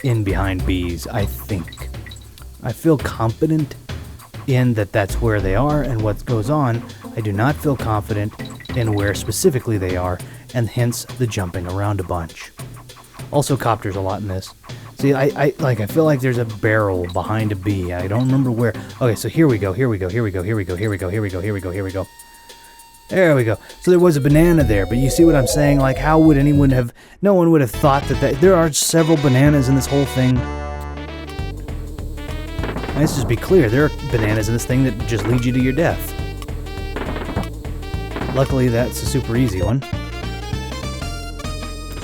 in behind bees, I think. I feel confident in that's where they are and what goes on. I do not feel confident in where specifically they are, and hence the jumping around a bunch. Also, copters a lot in this. See, I feel like there's a barrel behind a bee. I don't remember where. Okay, so here we go. There we go. So there was a banana there, but you see what I'm saying? Like, how would no one would have thought that there are several bananas in this whole thing. Let's just be clear, there are bananas in this thing that just lead you to your death. Luckily, that's a super easy one.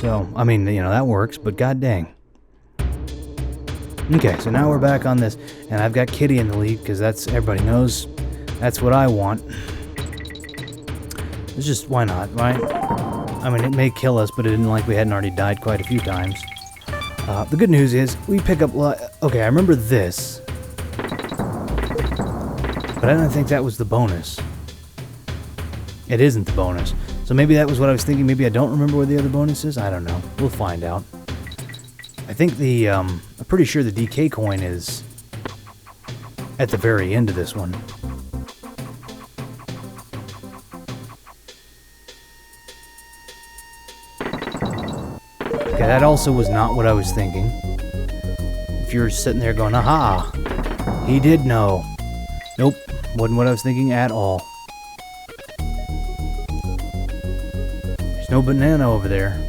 So, I mean, that works, but god dang. Okay, so now we're back on this, and I've got Kitty in the lead, because everybody knows that's what I want. It's just, why not, right? I mean, it may kill us, but it didn't like we hadn't already died quite a few times. The good news is, we pick up, okay, I remember this, but I don't think that was the bonus. It isn't the bonus. So maybe that was what I was thinking. Maybe I don't remember where the other bonus is. I don't know. We'll find out. I think I'm pretty sure the DK coin is at the very end of this one. Okay, that also was not what I was thinking. If you're sitting there going, aha, he did know. Nope, wasn't what I was thinking at all. There's no banana over there.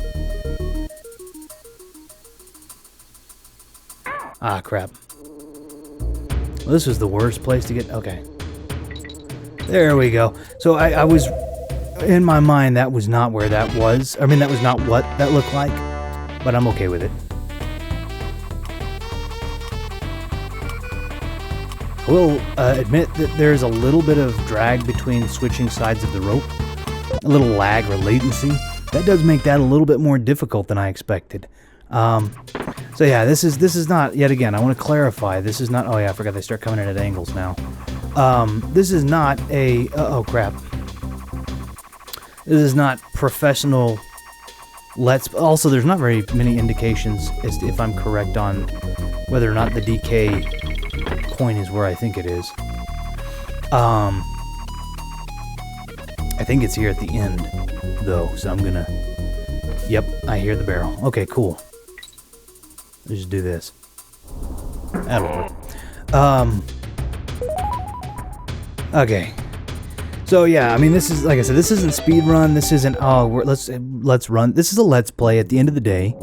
Ah, crap. Well, this was the worst place to get... Okay. There we go. So I was... In my mind, that was not where that was. I mean, that was not what that looked like. But I'm okay with it. I will admit that there's a little bit of drag between switching sides of the rope. A little lag or latency. That does make that a little bit more difficult than I expected. So yeah, this is not, yet again, I want to clarify, this is not, oh yeah, I forgot they start coming in at angles now. This is not a, oh crap. This is not professional also there's not very many indications as to if I'm correct on whether or not the DK point is where I think it is. I think it's here at the end, though, so I'm gonna... Yep, I hear the barrel. Okay, cool. Let's just do this. That'll work. Okay. So yeah, I mean, this is, like I said, this isn't speed run. This isn't, let's run. This is a let's play at the end of the day.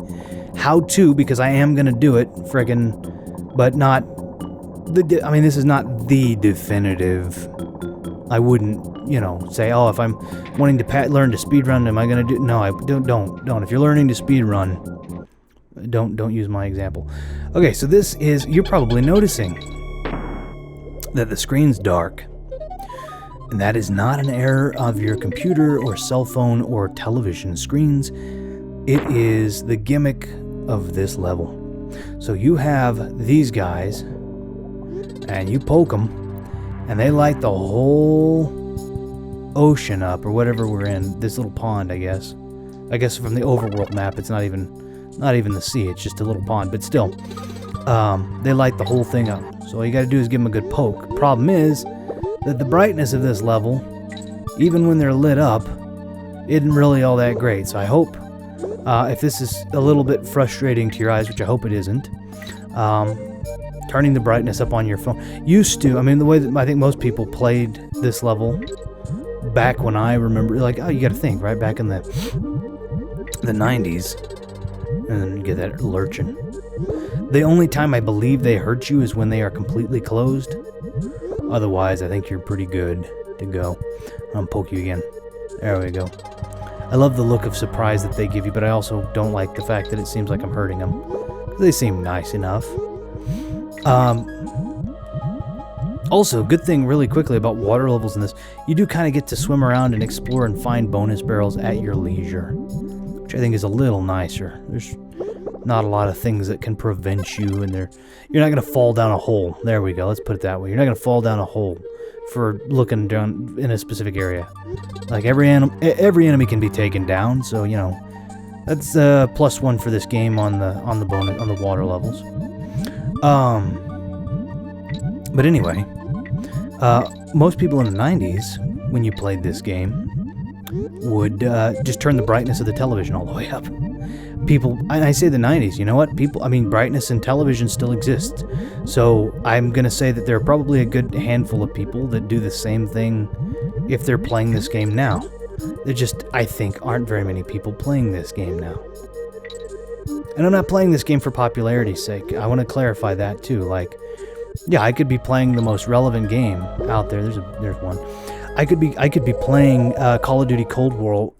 How to, because I am gonna do it, friggin', but not I mean, this is not the definitive. I wouldn't, you know, say, oh, if I'm wanting to learn to speedrun, am I going to do... No, don't. If you're learning to speedrun, don't use my example. Okay, so this is... You're probably noticing that the screen's dark. And that is not an error of your computer or cell phone or television screens. It is the gimmick of this level. So you have these guys... and you poke them, and they light the whole ocean up, or whatever we're in. This little pond, I guess. I guess from the overworld map, it's not even the sea. It's just a little pond, but still, they light the whole thing up. So all you got to do is give them a good poke. Problem is that the brightness of this level, even when they're lit up, isn't really all that great. So I hope, if this is a little bit frustrating to your eyes, which I hope it isn't. Turning the brightness up on your phone. Used to, I mean, the way that I think most people played this level back when I remember, like, oh, you got to think, right? Back in the 90s. And then you get that lurching. The only time I believe they hurt you is when they are completely closed. Otherwise, I think you're pretty good to go. I'll poke you again. There we go. I love the look of surprise that they give you, but I also don't like the fact that it seems like I'm hurting them. They seem nice enough. Also, good thing really quickly about water levels in this, you do kind of get to swim around and explore and find bonus barrels at your leisure, which I think is a little nicer. There's not a lot of things that can prevent you, and you're not going to fall down a hole. There we go, let's put it that way. You're not going to fall down a hole for looking down in a specific area. Like, every enemy can be taken down, so, you know, that's +1 for this game on the water levels. But anyway, most people in the 90s, when you played this game, would just turn the brightness of the television all the way up. People, I say the 90s, you know what? Brightness in television still exists. So I'm going to say that there are probably a good handful of people that do the same thing if they're playing this game now. There just, I think, aren't very many people playing this game now. And I'm not playing this game for popularity's sake. I want to clarify that too. Like, yeah, I could be playing the most relevant game out there. There's one. I could be playing Call of Duty Cold War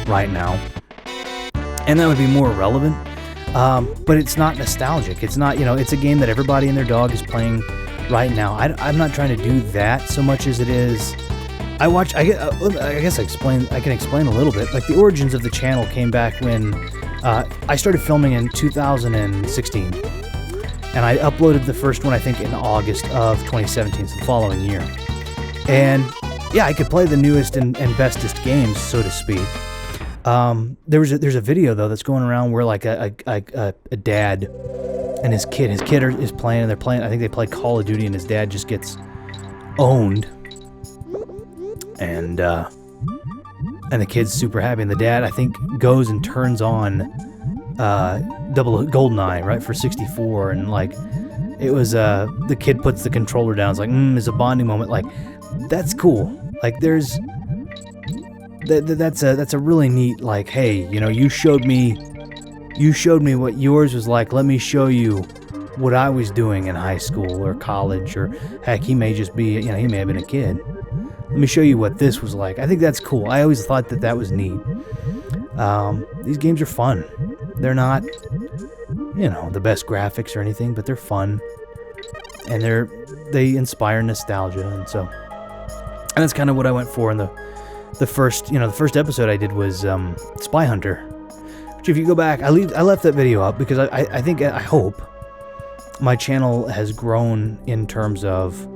right now, and that would be more relevant. But it's not nostalgic. It's not, you know, it's a game that everybody and their dog is playing right now. I'm not trying to do that so much as it is. I guess I can explain a little bit. Like, the origins of the channel came back when I started filming in 2016, and I uploaded the first one, I think, in August of 2017, so the following year. And yeah, I could play the newest and bestest games, so to speak. There's a video though that's going around where, like, a dad and his kid is playing, and they're playing. I think they play Call of Duty, and his dad just gets owned, and the kid's super happy, and the dad, I think, goes and turns on GoldenEye, right, for 64, and, like, it was the kid puts the controller down. It's like, it's a bonding moment. Like, that's cool. Like, there's that's a really neat, like, hey, you know, you showed me what yours was like. Let me show you what I was doing in high school or college, or heck, he may just be, you know, he may have been a kid. Let me show you what this was like. I think that's cool. I always thought that was neat. These games are fun. They're not, you know, the best graphics or anything, but they're fun, and they inspire nostalgia, and that's kind of what I went for in the first episode I did was Spy Hunter. Which, if you go back, I left that video up because I hope my channel has grown in terms of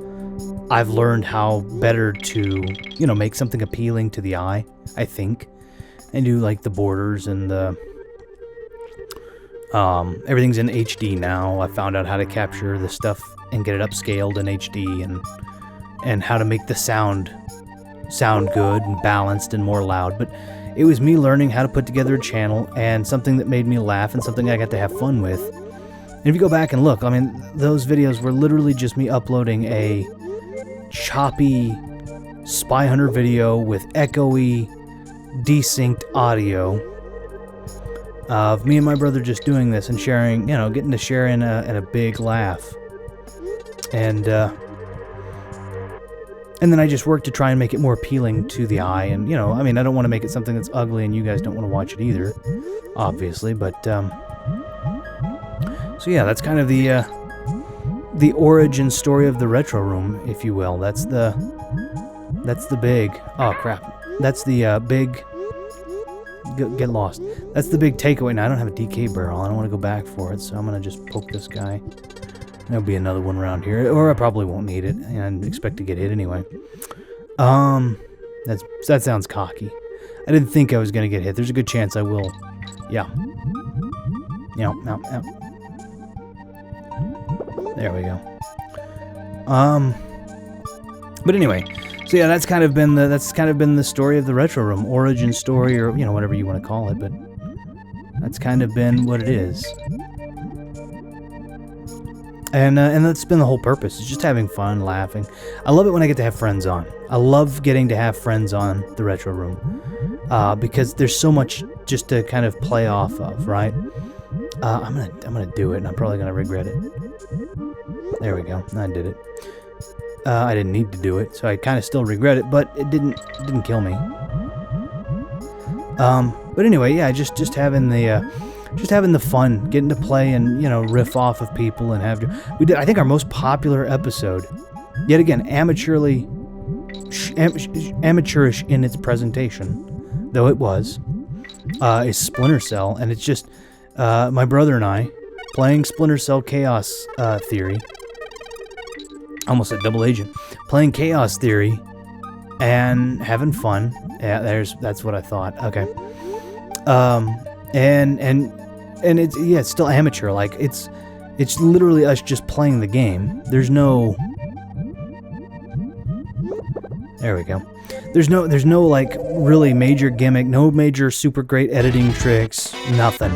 I've learned how better to, you know, make something appealing to the eye, I think, and do, like, the borders and the Everything's in HD now. I found out how to capture the stuff and get it upscaled in HD, and how to make the sound good and balanced and more loud. But it was me learning how to put together a channel, and something that made me laugh and something I got to have fun with. And if you go back and look, I mean, those videos were literally just me uploading a choppy Spy Hunter video with echoey, desynced audio of me and my brother just doing this and sharing, you know, getting to share in a big laugh. And then I just worked to try and make it more appealing to the eye. And, you know, I mean, I don't want to make it something that's ugly and you guys don't want to watch it either, obviously. But, so yeah, that's kind of the origin story of the Retro Room, if you will. That's the big, oh crap. That's the big, get lost. That's the big takeaway. Now, I don't have a DK barrel. I don't want to go back for it, so I'm going to just poke this guy. There'll be another one around here, or I probably won't need it, and expect to get hit anyway. That sounds cocky. I didn't think I was going to get hit. There's a good chance I will. Yeah. Yeah. There we go. But anyway, so yeah, that's kind of been the story of the Retro Room, origin story, or you know, whatever you want to call it. But that's kind of been what it is. And that's been the whole purpose. It's just having fun, laughing. I love it when I get to have friends on. I love getting to have friends on the Retro Room. Because there's so much just to kind of play off of, right? I'm gonna do it, and I'm probably gonna regret it. There we go. I did it. I didn't need to do it, so I kind of still regret it, but it didn't kill me. But anyway, yeah, just having the fun, getting to play and, you know, riff off of people and we did, I think, our most popular episode, yet again, amateurish in its presentation, though it was, is Splinter Cell, and it's just my brother and I playing Splinter Cell Chaos Theory. Almost a double agent. Playing Chaos Theory and having fun. Yeah, that's what I thought. Okay. And it's still amateur. Like it's literally us just playing the game. There's no. There we go. There's no like really major gimmick, no major super great editing tricks, nothing.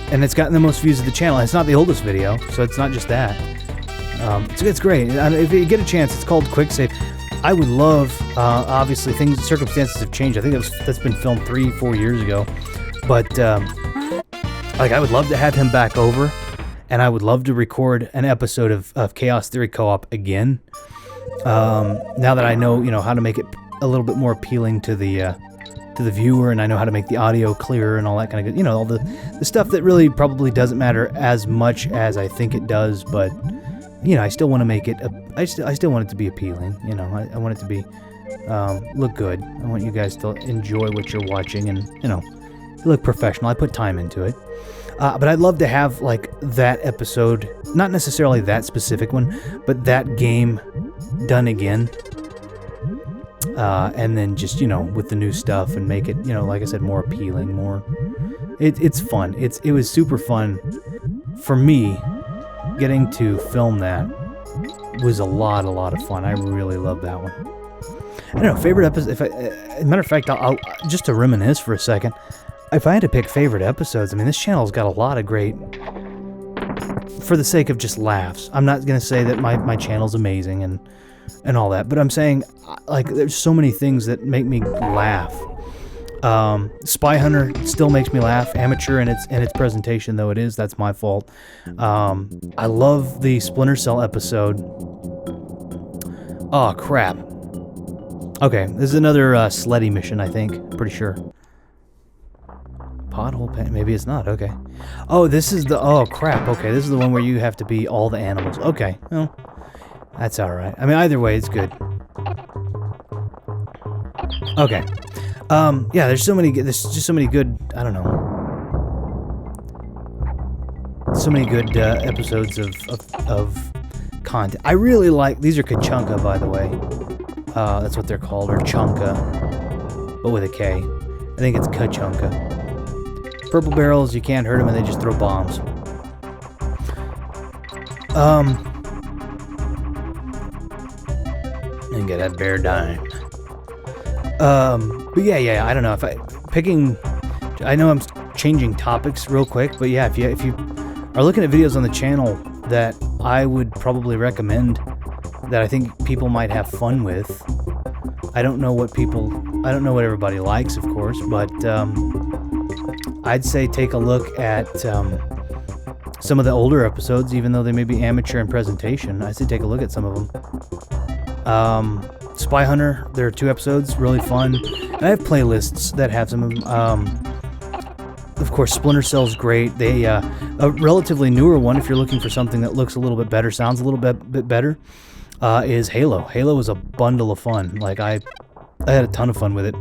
And it's gotten the most views of the channel. It's not the oldest video, so it's not just that. It's great. If you get a chance, it's called Quick Save. I would love, obviously, circumstances have changed. I think that's been filmed 3-4 years ago. But, like, I would love to have him back over, and I would love to record an episode of Chaos Theory Co-op again. Now that I know, you know, how to make it a little bit more appealing to the viewer, and I know how to make the audio clearer and all that kind of good, you know, all the stuff that really probably doesn't matter as much as I think it does, but, you know, I still want to make it, I still want it to be appealing, you know, I want it to be, look good. I want you guys to enjoy what you're watching and, you know, look professional. I put time into it. But I'd love to have, like, that episode, not necessarily that specific one, but that game done again. And then just, you know, with the new stuff and make it, you know, like I said, more appealing, more... It's fun. It was super fun. For me, getting to film that was a lot of fun. I really loved that one. I don't know, favorite episode... as a matter of fact, I'll just to reminisce for a second, if I had to pick favorite episodes, I mean, this channel's got a lot of great... For the sake of just laughs. I'm not going to say that my channel's amazing and all that, but I'm saying, like, there's so many things that make me laugh. Spy Hunter still makes me laugh. Amateur in its presentation though it is, that's my fault. I love the Splinter Cell episode. Oh crap. Okay, this is another Sleddy mission, I think. Pretty sure. Pothole pan, maybe it's not. Okay. Oh, this is the, oh crap. Okay, this is the one where you have to be all the animals. Okay, well, that's all right. I mean, either way, it's good. Okay. Yeah, there's just so many good, I don't know. So many good episodes of content. I really like, these are Kachunka, by the way. That's what they're called, or Chunka, but with a K. I think it's Kachunka. Purple barrels, you can't hurt them, and they just throw bombs. And get that bear dying. But yeah, I don't know if I know I'm changing topics real quick, but yeah, if you are looking at videos on the channel that I would probably recommend that I think people might have fun with. I don't know what everybody likes, of course, but I'd say take a look at some of the older episodes, even though they may be amateur in presentation. I say take a look at some of them. Spy Hunter, there are 2 episodes, really fun. And I have playlists that have some of them. Of course, Splinter Cell's great. They a relatively newer one, if you're looking for something that looks a little bit better, sounds a little bit better, is Halo. Halo was a bundle of fun. Like I had a ton of fun with it.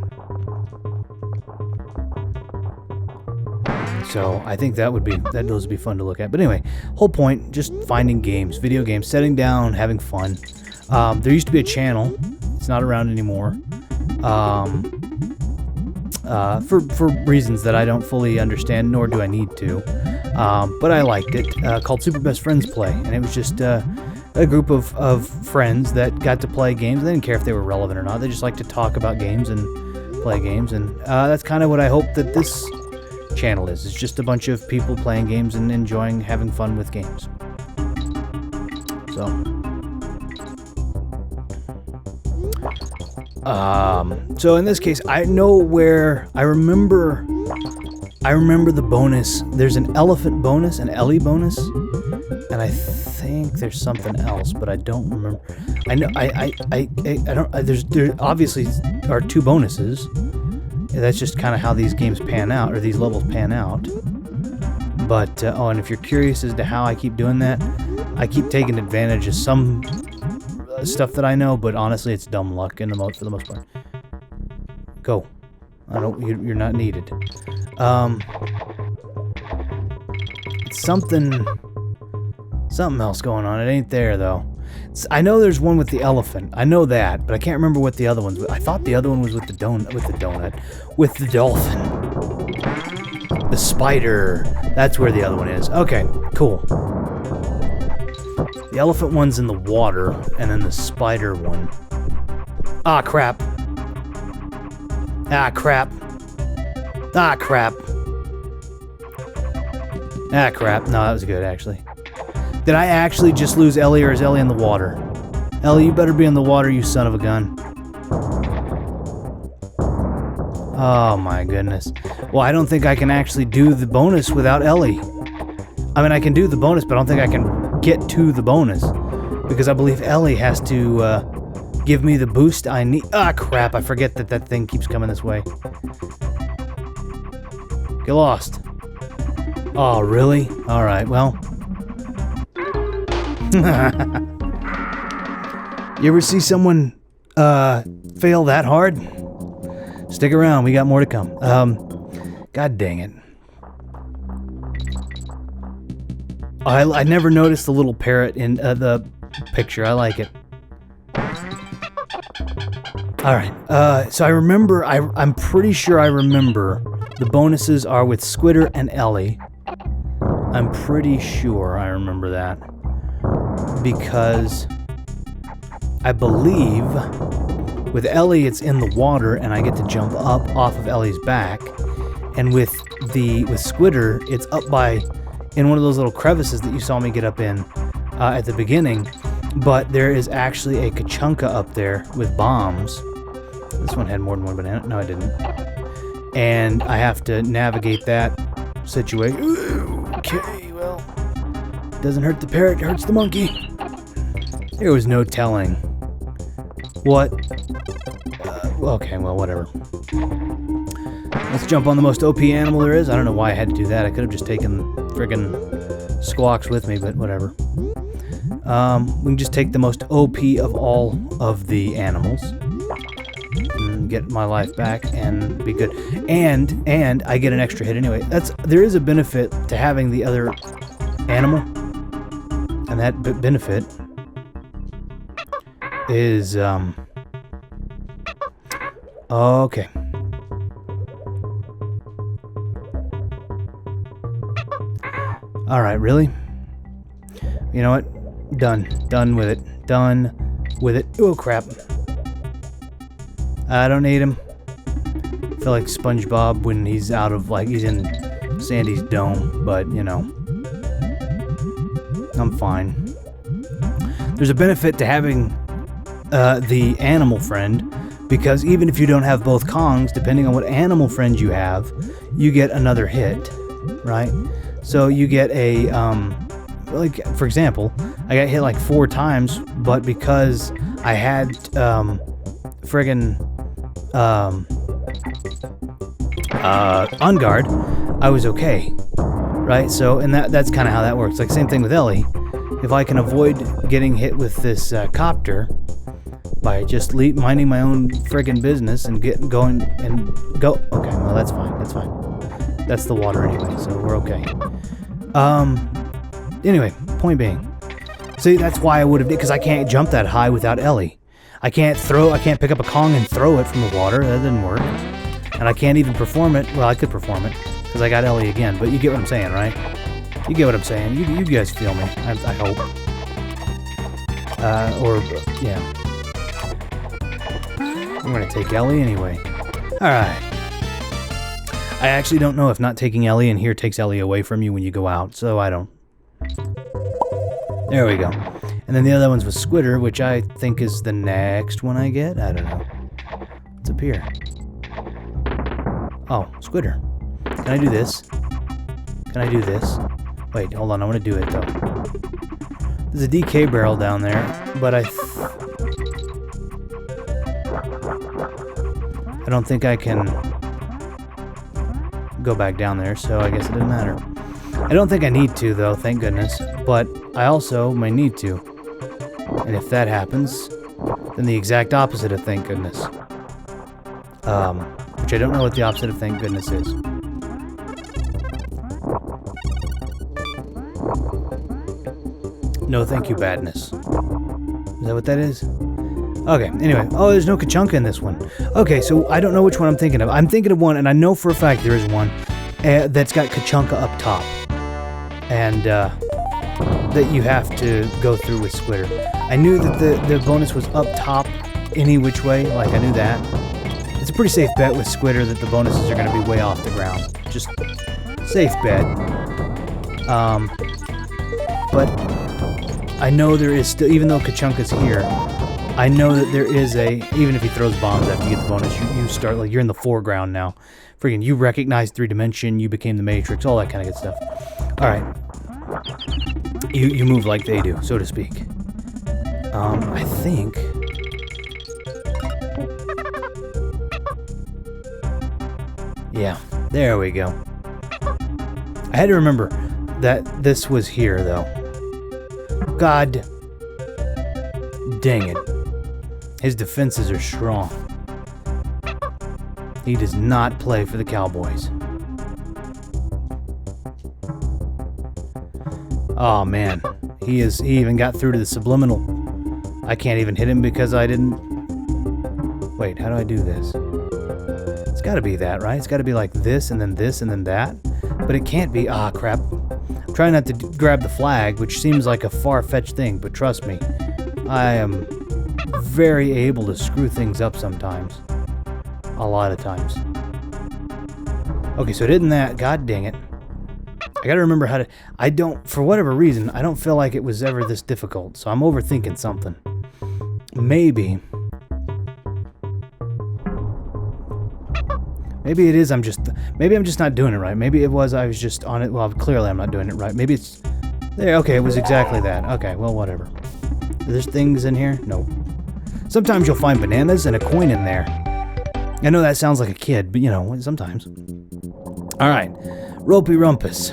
So I think those would be fun to look at. But anyway, whole point, just finding games, video games, setting down, having fun. There used to be a channel. It's not around anymore. For reasons that I don't fully understand, nor do I need to. But I liked it, called Super Best Friends Play. And it was just a group of friends that got to play games. They didn't care if they were relevant or not. They just liked to talk about games and play games. And that's kind of what I hope that this channel is. It's just a bunch of people playing games and enjoying having fun with games. So in this case, I remember the bonus. There's an elephant bonus, an Ellie bonus, and I think there's something else, but I don't remember. I know I don't. There obviously are 2 bonuses. That's just kind of how these games pan out, or these levels pan out. But and if you're curious as to how I keep doing that, I keep taking advantage of some stuff that I know, but honestly, it's dumb luck for the most part. Go. You're not needed. It's something else going on. It ain't there though. I know there's one with the elephant. I know that, but I can't remember what the other one's with. I thought the other one was with the donut, with the dolphin, the spider. That's where the other one is. Okay, cool. The elephant one's in the water, and then the spider one. Ah, crap. Ah, crap. Ah, crap. Ah, crap. No, that was good, actually. Did I actually just lose Ellie, or is Ellie in the water? Ellie, you better be in the water, you son of a gun. Oh, my goodness. Well, I don't think I can actually do the bonus without Ellie. I mean, I can do the bonus, but I don't think I can get to the bonus. Because I believe Ellie has to give me the boost I need. Ah, crap. I forget that thing keeps coming this way. Get lost. Oh, really? Alright, well. You ever see someone fail that hard? Stick around, we got more to come. God dang it. I never noticed the little parrot in the picture. I like it. Alright, so I remember, I'm pretty sure I remember the bonuses are with Squitter and Ellie. I'm pretty sure I remember that. Because I believe with Ellie it's in the water and I get to jump up off of Ellie's back, and with Squitter it's up in one of those little crevices that you saw me get up in at the beginning, but there is actually a Kachunka up there with bombs. This one had more than one banana. No, I didn't. And I have to navigate that situation. Okay, well, doesn't hurt the parrot, hurts the monkey. There was no telling what. Okay, well, whatever. Let's jump on the most OP animal there is. I don't know why I had to do that. I could have just taken friggin' Squawks with me, but whatever. We can just take the most OP of all of the animals and get my life back and be good. And I get an extra hit anyway. There is a benefit to having the other animal, and that benefit is okay. Alright, really? You know what? Done. Done with it. Done with it. Oh, crap. I don't need him. I feel like SpongeBob when he's out of, like, he's in Sandy's dome, but, you know. I'm fine. There's a benefit to having the animal friend, because even if you don't have both Kongs, depending on what animal friend you have, you get another hit, right? So you get a, like, for example, I got hit like 4 times, but because I had, friggin', on guard, I was okay, right? So, and that's kind of how that works. Like, same thing with Ellie. If I can avoid getting hit with this copter by just minding my own friggin' business and going and go. Okay, well, that's fine. That's fine. That's the water anyway, so we're okay. Anyway, point being. See, that's why I would have, because I can't jump that high without Ellie. I can't pick up a Kong and throw it from the water. That didn't work. And I can't even perform it. Well, I could perform it, because I got Ellie again, but you get what I'm saying, right? You get what I'm saying. You guys feel me, I hope. Yeah. I'm gonna take Ellie anyway. Alright. I actually don't know if not taking Ellie in here takes Ellie away from you when you go out, so I don't. There we go. And then the other one's with Squitter, which I think is the next one I get. I don't know. What's up here? Oh, Squitter. Can I do this? Can I do this? Wait, hold on. I want to do it, though. There's a DK barrel down there, but I don't think I can go back down there, so I guess it doesn't matter. I don't think I need to, though, thank goodness. But I also may need to. And if that happens, then the exact opposite of thank goodness. Which I don't know what the opposite of thank goodness is. No thank you badness. Is that what that is? Okay, anyway. Oh, there's no Kachunka in this one. Okay, so I don't know which one I'm thinking of. I'm thinking of one, and I know for a fact there is one that's got Kachunka up top. And that you have to go through with Squitter. I knew that the bonus was up top any which way. Like, I knew that. It's a pretty safe bet with Squitter that the bonuses are going to be way off the ground. Just safe bet. But I know there is still, even though Kachunka's here, I know that there is even if he throws bombs after you get the bonus, you start, like, you're in the foreground now. Freaking, you recognize 3-dimension, you became the Matrix, all that kind of good stuff. Alright. You move like they do, so to speak. I think... Yeah, there we go. I had to remember that this was here, though. God dang it. His defenses are strong. He does not play for the Cowboys. Oh man, he even got through to the subliminal. I can't even hit him because I didn't... Wait, how do I do this? It's gotta be that, right? It's gotta be like this, and then this, and then that. But it can't be... Ah, crap. I'm trying not to grab the flag, which seems like a far-fetched thing, but trust me, I am very able to screw things up sometimes. A lot of times. Okay, so it isn't that. God dang it. I gotta remember how to... I don't... For whatever reason, I don't feel like it was ever this difficult, so I'm overthinking something. Maybe... Maybe it is, maybe I'm just not doing it right. Maybe it was, I was just on it. Well, clearly I'm not doing it right. Maybe it's... There, okay, it was exactly that. Okay, well, whatever. There's things in here? Nope. Sometimes you'll find bananas and a coin in there. I know that sounds like a kid, but, you know, sometimes. Alright. Ropey Rumpus.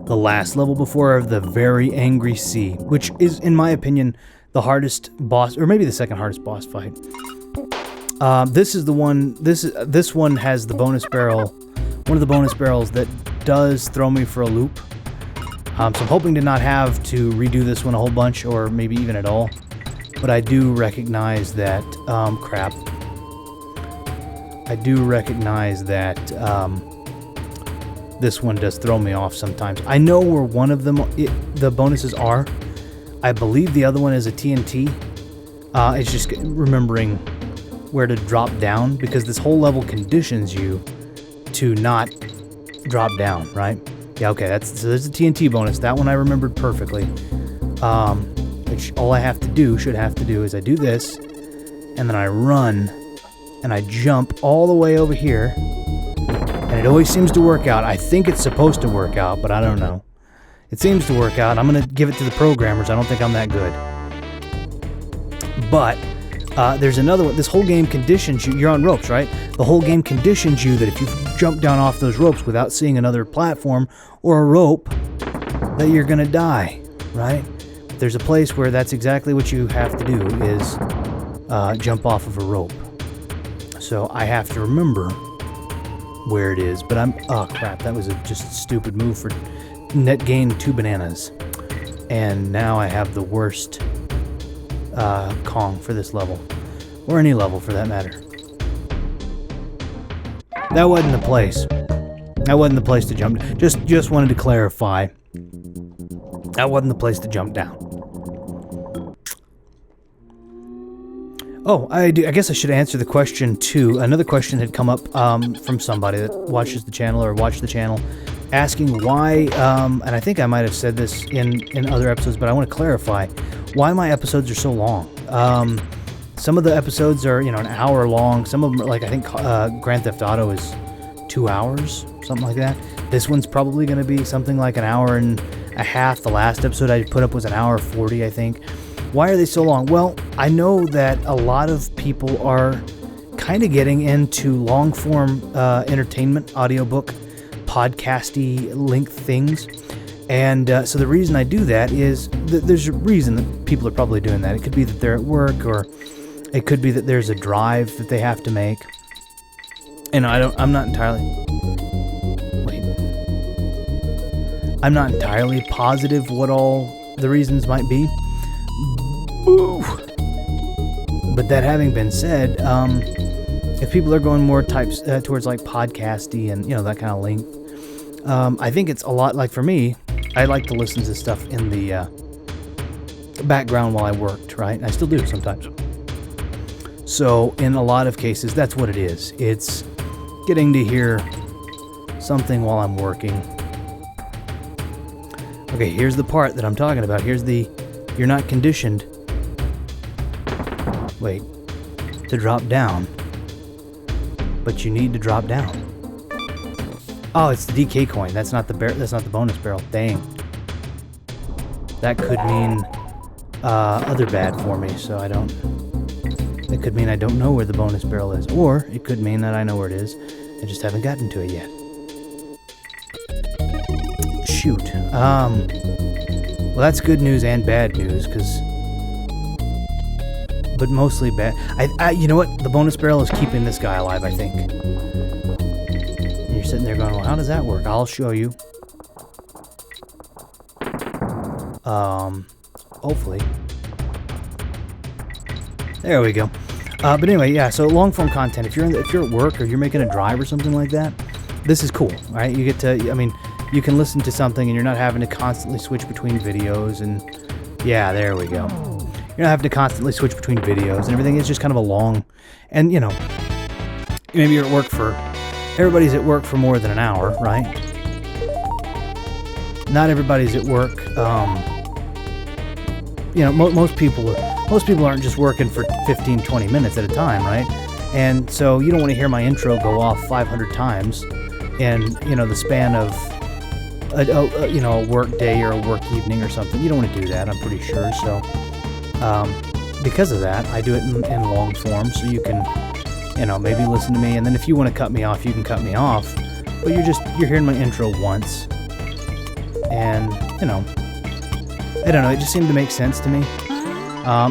The last level before the Very Angry Sea, which is, in my opinion, the hardest boss, or maybe the second hardest boss fight. This is the one, this one has the bonus barrel, one of the bonus barrels that does throw me for a loop. So I'm hoping to not have to redo this one a whole bunch, or maybe even at all. But I do recognize that, crap. I do recognize that, this one does throw me off sometimes. I know where one of them, the bonuses are. I believe the other one is a TNT. It's just remembering where to drop down, because this whole level conditions you to not drop down, right? Yeah, okay, so there's a TNT bonus. That one I remembered perfectly. Which all I should have to do is I do this, and then I run, and I jump all the way over here, and it always seems to work out. I think it's supposed to work out, but I don't know. It seems to work out. I'm going to give it to the programmers. I don't think I'm that good. But there's another one. This whole game conditions you. You're on ropes, right? The whole game conditions you that if you jump down off those ropes without seeing another platform or a rope, that you're going to die, right? There's a place where that's exactly what you have to do, is jump off of a rope. So I have to remember where it is, but oh crap, that was just a stupid move for net gain 2 bananas. And now I have the worst Kong for this level, or any level for that matter. That wasn't the place. That wasn't the place to jump. Just wanted to clarify. That wasn't the place to jump down. Oh, I guess I should answer the question too. Another question had come up from somebody that watches the channel or watched the channel, asking why, and I think I might have said this in other episodes, but I want to clarify why my episodes are so long. Some of the episodes are, an hour long. Some of them are like, I think Grand Theft Auto is 2 hours, something like that. This one's probably going to be something like an hour and a half. The last episode I put up was an hour 40, I think. Why are they so long? Well, I know that a lot of people are kind of getting into long-form entertainment, audiobook, podcasty length things. And so the reason I do that is there's a reason that people are probably doing that. It could be that they're at work, or it could be that there's a drive that they have to make. And I'm not entirely positive what all the reasons might be. Boo! But that having been said, if people are going more towards like podcasty and that kind of length, I think it's a lot like, for me, I like to listen to stuff in the background while I worked, right? And I still do sometimes. So in a lot of cases, that's what it is. It's getting to hear something while I'm working. Okay, here's the part that I'm talking about. Here's you're not conditioned. Wait, to drop down. But you need to drop down. Oh, it's the DK coin. That's not the bonus barrel. Dang. That could mean other bad for me, so I don't... It could mean I don't know where the bonus barrel is. Or it could mean that I know where it is. I just haven't gotten to it yet. Shoot. Well, that's good news and bad news, but mostly bad. You know what? The bonus barrel is keeping this guy alive, I think. And you're sitting there going, well, how does that work? I'll show you. Hopefully. There we go. But anyway, yeah, so long-form content. If you're at work or you're making a drive or something like that, this is cool, right? You get to, you can listen to something and you're not having to constantly switch between videos and... Yeah, there we go. You're not having to constantly switch between videos and everything. It's just kind of a long... And, maybe you're at work everybody's at work for more than an hour, right? Not everybody's at work, most people aren't just working for 15, 20 minutes at a time, right? And so you don't want to hear my intro go off 500 times in, the span of a work day or a work evening or something. You don't want to do that, I'm pretty sure. So because of that, I do it in long form, so you can, maybe listen to me, and then if you want to cut me off, you can cut me off. But you're hearing my intro once, and I don't know, it just seemed to make sense to me.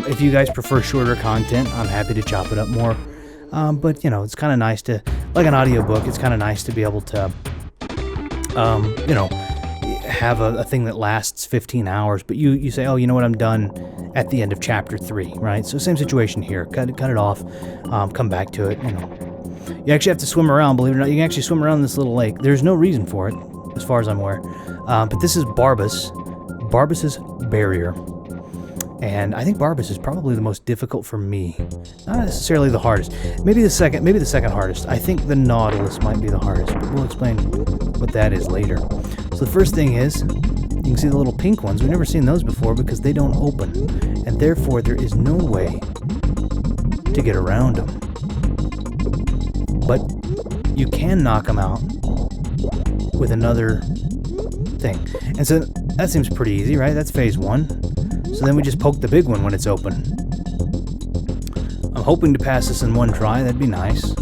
If you guys prefer shorter content, I'm happy to chop it up more. But it's kind of nice to, like an audiobook, it's kind of nice to be able to, have a thing that lasts 15 hours, but you say, oh, you know what, I'm done at the end of chapter 3, right? So same situation here. Cut it off, come back to it, You actually have to swim around, believe it or not. You can actually swim around this little lake. There's no reason for it. as far as I'm aware. But this is Barbas's barrier. And I think Barbas is probably the most difficult for me. Not necessarily the hardest. Maybe the second hardest. I think the Nautilus might be the hardest, but we'll explain what that is later. So the first thing is, you can see the little pink ones. We've never seen those before because they don't open. And therefore, there is no way to get around them. But you can knock them out with another thing. And so that seems pretty easy, right? That's phase 1. So then we just poke the big one when it's open. I'm hoping to pass this in one try. That'd be nice.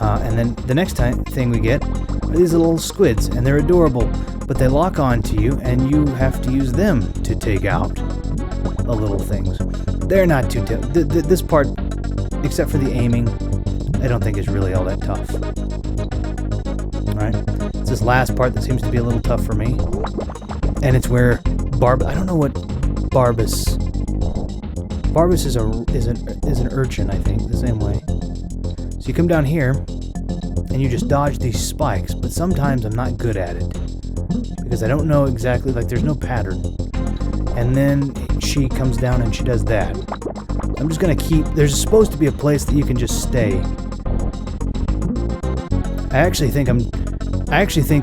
And then the next thing we get are these little squids, and they're adorable. But they lock onto you, and you have to use them to take out the little things. They're not too tough. This part, except for the aiming, I don't think is really all that tough. Alright? It's this last part that seems to be a little tough for me. And it's where I don't know what Barbas is an urchin, I think, the same way. So you come down here, and you just dodge these spikes, but sometimes I'm not good at it. Because I don't know exactly, like there's no pattern. And then she comes down and she does that. I'm just gonna there's supposed to be a place that you can just stay. I actually think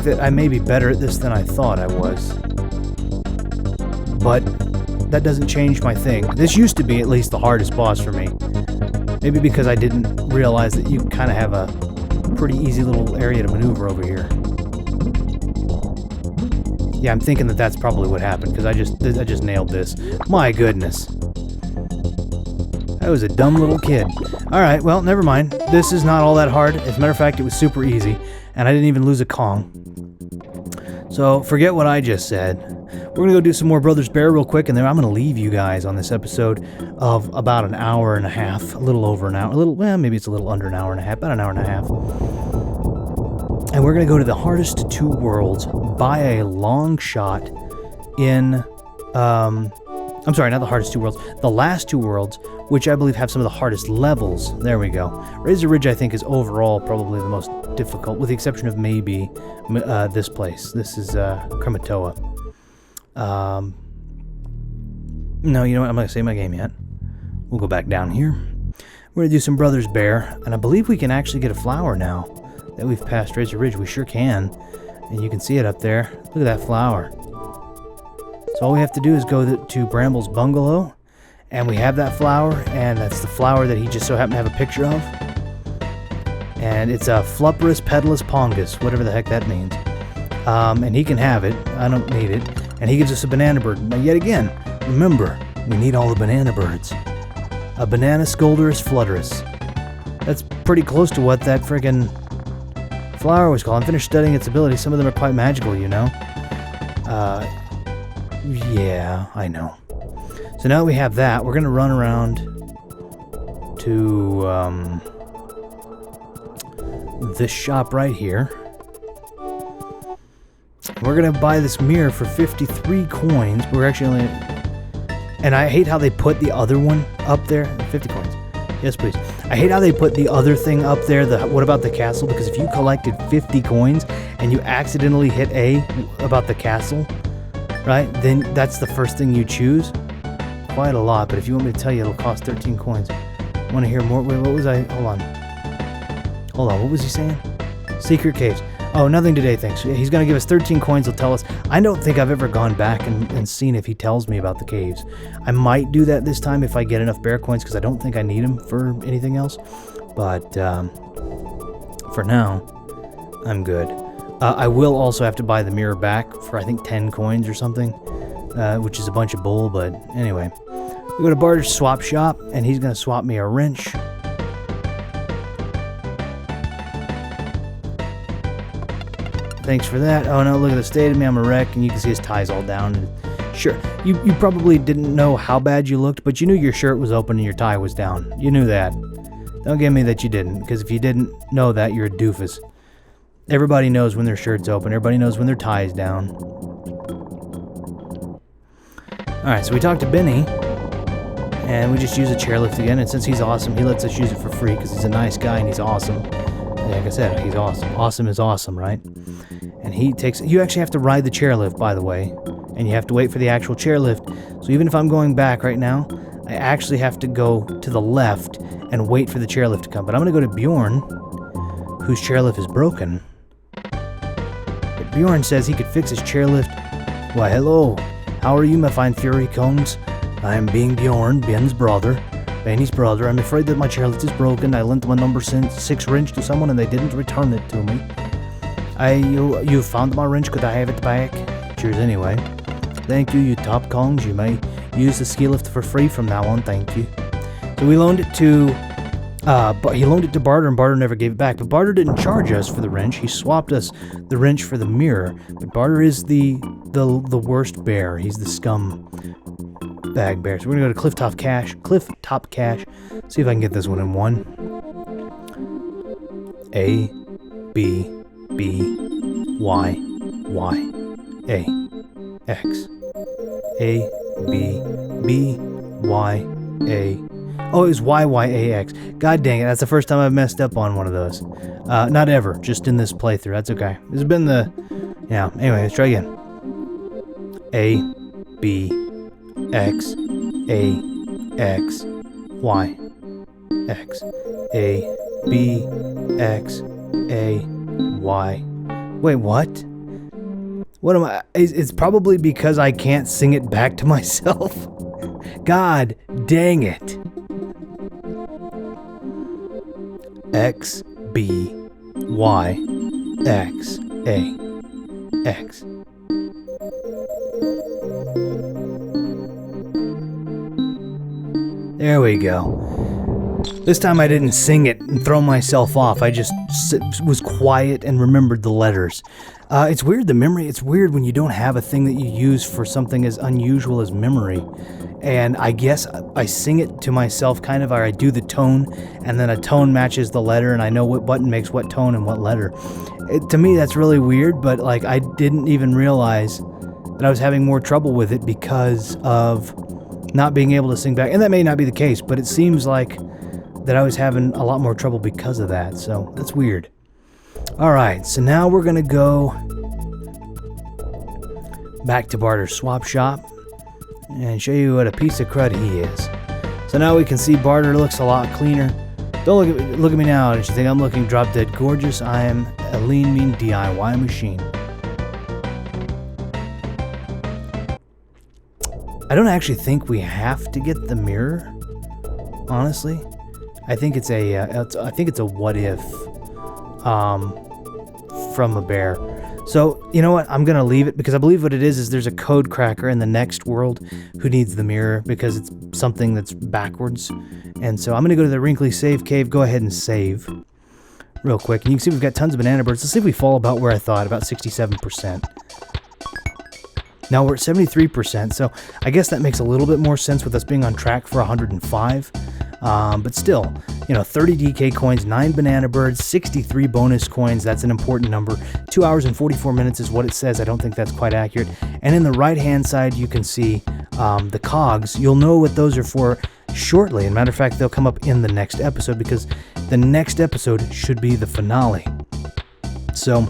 that I may be better at this than I thought I was. But that doesn't change my thing. This used to be at least the hardest boss for me. Maybe because I didn't realize that you kind of have a pretty easy little area to maneuver over here. Yeah, I'm thinking that that's probably what happened, because I just nailed this. My goodness. I was a dumb little kid. Alright, well, never mind. This is not all that hard. As a matter of fact, it was super easy, and I didn't even lose a Kong. So, forget what I just said. We're going to go do some more Brothers Bear real quick, and then I'm going to leave you guys on this episode of about an hour and a half. A little over an hour. Well, maybe it's a little under an hour and a half. About an hour and a half. And we're going to go to the hardest 2 worlds by a long shot in... I'm sorry, not the hardest 2 worlds. The last 2 worlds, which I believe have some of the hardest levels. There we go. Razor Ridge, I think, is overall probably the most difficult, with the exception of maybe this place. This is Krematoa. No, you know what? I'm not going to save my game yet. We'll go back down here. We're going to do some Brothers Bear, and I believe we can actually get a flower now that we've passed Razor Ridge. We sure can. And you can see it up there. Look at that flower. So all we have to do is go to Bramble's bungalow, and we have that flower, and that's the flower that he just so happened to have a picture of. And it's a Flupperus pedalus pongus, whatever the heck that means. And he can have it. I don't need it. And he gives us a banana bird. Now, yet again, remember, we need all the banana birds. A banana Scoldurus flutterus. That's pretty close to what that friggin' flower was called. I'm finished studying its abilities. Some of them are quite magical, you know. Yeah, I know. So now that we have that, we're going to run around to this shop right here. We're going to buy this mirror for 53 coins. But we're actually only... And I hate how they put the other one up there. 50 coins. Yes, please. I hate how they put the other thing up there. What about the castle? Because if you collected 50 coins and you accidentally hit A about the castle... right? Then that's the first thing you choose. Quite a lot, but if you want me to tell you, it'll cost 13 coins. Want to hear more? Wait, what was I? Hold on, what was he saying? Secret caves. Oh, nothing today, thanks. He's going to give us 13 coins. He'll tell us. I don't think I've ever gone back and seen if he tells me about the caves. I might do that this time if I get enough bear coins, because I don't think I need them for anything else. But for now, I'm good. I will also have to buy the mirror back for, I think, 10 coins or something, which is a bunch of bull, but anyway. We go to Barter's swap shop, and he's going to swap me a wrench. Thanks for that. Oh no, look at the state of me. I'm a wreck, and you can see his tie's all down. And sure, you probably didn't know how bad you looked, but you knew your shirt was open and your tie was down. You knew that. Don't give me that you didn't, because if you didn't know that, you're a doofus. Everybody knows when their shirt's open. Everybody knows when their tie's down. Alright, so we talked to Benny, and we just use a chairlift again, and since he's awesome, he lets us use it for free, because he's a nice guy and he's awesome. Like I said, he's awesome. Awesome is awesome, right? and he takes... You actually have to ride the chairlift, by the way, and you have to wait for the actual chairlift. So even if I'm going back right now, I actually have to go to the left and wait for the chairlift to come. But I'm going to go to Bjorn, whose chairlift is broken. But Bjorn says he could fix his chairlift. Why, hello. How are you, my fine Fury Cones? I am being Bjorn, Ben's brother. Benny's brother. I'm afraid that my chairlift is broken. I lent my number 6 wrench to someone and they didn't return it to me. You found my wrench. Could I have it back? Cheers anyway. Thank you, you top Kongs. You may use the ski lift for free from now on. Thank you. So we loaned it to... he loaned it to Barter, and Barter never gave it back. But Barter didn't charge us for the wrench. He swapped us the wrench for the mirror. But Barter is the worst bear. He's the scum bag bear. So we're gonna go to Clifftop Cache. See if I can get this one in one. A, B, B, Y, Y, A, X. A, B, B, Y, A. Oh, it was YYAX. God dang it, that's the first time I've messed up on one of those. Not ever, just in this playthrough. That's okay. This has been the... Yeah, anyway, let's try again. A, B, X, A, X, Y, X, A, B, X, A, Y. Wait, what? What am I... It's probably because I can't sing it back to myself. God dang it. X, B, Y, X, A, X. There we go. This time I didn't sing it and throw myself off. I just was quiet and remembered the letters. It's weird, the memory. It's weird when you don't have a thing that you use for something as unusual as memory. And I guess I sing it to myself kind of, or I do the tone, and then a tone matches the letter, and I know what button makes what tone and what letter. To me, that's really weird, but like I didn't even realize that I was having more trouble with it because of not being able to sing back. And that may not be the case, but it seems like that I was having a lot more trouble because of that, so that's weird. Alright, so now we're going to go back to Barter's swap shop and show you what a piece of crud he is. So now we can see Barter looks a lot cleaner. Don't look at me now and you think I'm looking drop dead gorgeous. I am a lean, mean DIY machine. I don't actually think we have to get the mirror, honestly. I think it's a what if from a bear. So, you know what? I'm going to leave it because I believe what it is there's a code cracker in the next world who needs the mirror because it's something that's backwards. And so I'm going to go to the Wrinkly Save Cave. Go ahead and save real quick. And you can see we've got tons of banana birds. Let's see if we fall about where I thought, about 67%. Now we're at 73%, so I guess that makes a little bit more sense with us being on track for 105. But still, you know, 30 DK coins, 9 banana birds, 63 bonus coins. That's an important number. 2 hours and 44 minutes is what it says. I don't think that's quite accurate. And in the right-hand side, you can see the cogs. You'll know what those are for shortly. As a matter of fact, they'll come up in the next episode because the next episode should be the finale. So,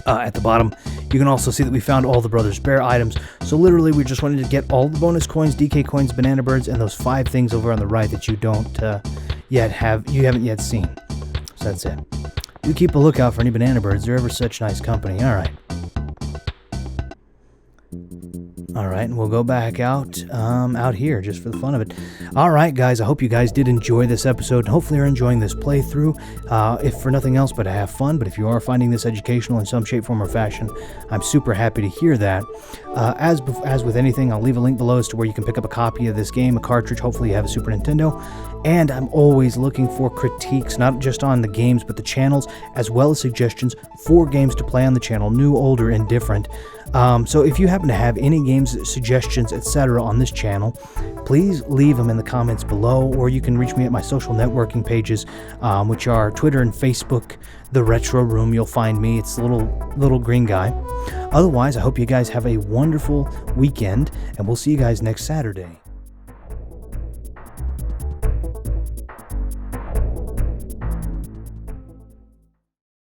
at the bottom, you can also see that we found all the Brothers Bear items. So literally, we just wanted to get all the bonus coins, DK coins, banana birds, and those 5 things over on the right that you don't haven't yet seen. So that's it. Do keep a lookout for any banana birds. They're ever such nice company. All right. All right, and we'll go back out here just for the fun of it. All right, guys, I hope you guys did enjoy this episode, and hopefully you're enjoying this playthrough, if for nothing else but to have fun. But if you are finding this educational in some shape, form, or fashion, I'm super happy to hear that. As with anything, I'll leave a link below as to where you can pick up a copy of this game, a cartridge. Hopefully you have a Super Nintendo. And I'm always looking for critiques, not just on the games, but the channels, as well as suggestions for games to play on the channel, new, older, and different. So if you happen to have any games, suggestions, etc. on this channel, please leave them in the comments below, or you can reach me at my social networking pages, which are Twitter and Facebook, The Retro Room. You'll find me. It's the little green guy. Otherwise, I hope you guys have a wonderful weekend, and we'll see you guys next Saturday.